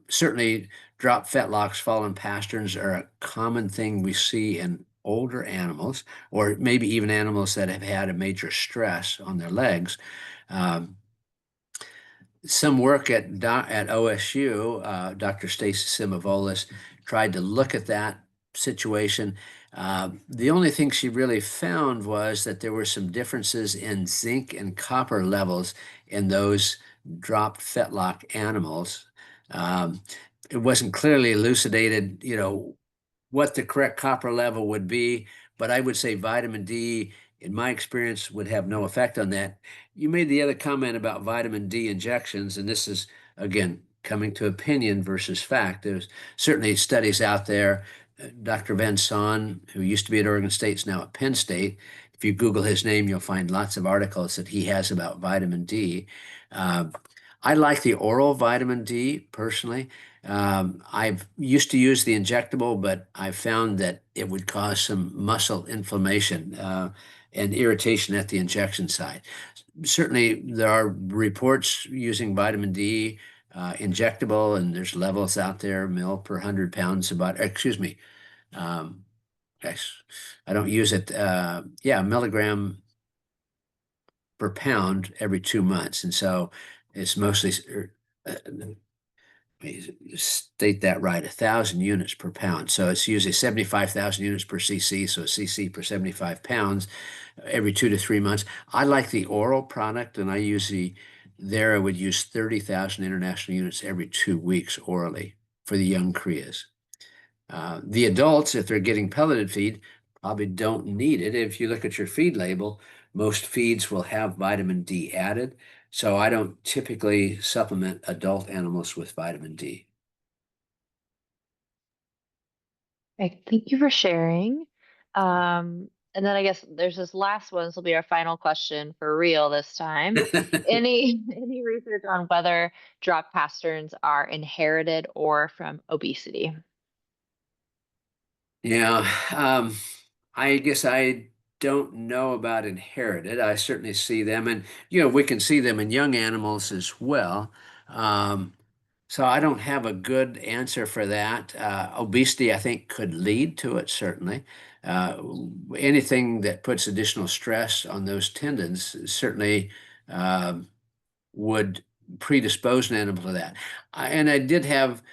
Certainly drop fetlocks, fallen pasterns are a common thing we see in older animals, or maybe even animals that have had a major stress on their legs. Um, some work at OSU, Dr. Stacy Simovolis tried to look at that situation. The only thing she really found was that there were some differences in zinc and copper levels in those dropped fetlock animals. It wasn't clearly elucidated, what the correct copper level would be, but I would say vitamin D, in my experience, would have no effect on that. You made the other comment about vitamin D injections, and this is, again, coming to opinion versus fact. There's certainly studies out there. Dr. Van Son, who used to be at Oregon State, is now at Penn State. If you Google his name, you'll find lots of articles that he has about vitamin D. I like the oral vitamin D personally. I've used to use the injectable, but I found that it would cause some muscle inflammation and irritation at the injection site. certainly there are reports using vitamin D injectable, and there's levels out there, mil per 100 pounds, about, excuse me, um, gosh, I don't use it. Yeah, milligram per pound every 2 months. And so it's mostly, let me state that right, 1,000 units per pound. So it's usually 75,000 units per cc, so a cc per 75 pounds every 2 to 3 months. I like the oral product, and I usually there I would use 30,000 international units every 2 weeks orally for the young crias. The adults, if they're getting pelleted feed, probably don't need it. If you look at your feed label, most feeds will have vitamin D added. So I don't typically supplement adult animals with vitamin D. Okay, thank you for sharing. And then I guess there's this last one. This will be our final question for real this time. Any research on whether drop patterns are inherited or from obesity? Yeah, I guess I don't know about inherited. I certainly see them, and we can see them in young animals as well. Um, so I don't have a good answer for that. Obesity, I think, could lead to it, certainly. Uh, Anything that puts additional stress on those tendons certainly um, would predispose an animal to that. And I did have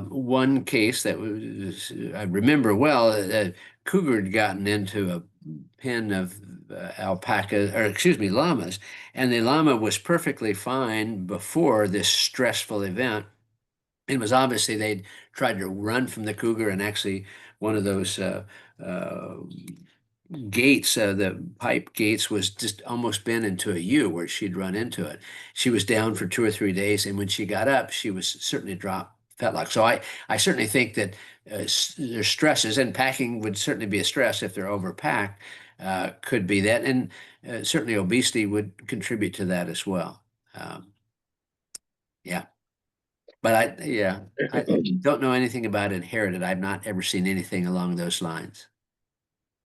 one case that was, I remember well, a cougar had gotten into a pen of alpacas, or excuse me, llamas, and the llama was perfectly fine before this stressful event. It was obviously they'd tried to run from the cougar, and actually one of those uh, gates, the pipe gates, was just almost bent into a U where she'd run into it. She was down for 2 or 3 days, and when she got up, she was certainly dropped fetlock. So I certainly think that there's stresses, and packing would certainly be a stress if they're overpacked. Could be that, and certainly obesity would contribute to that as well. Um, yeah, but I don't know anything about inherited. I've not ever seen anything along those lines.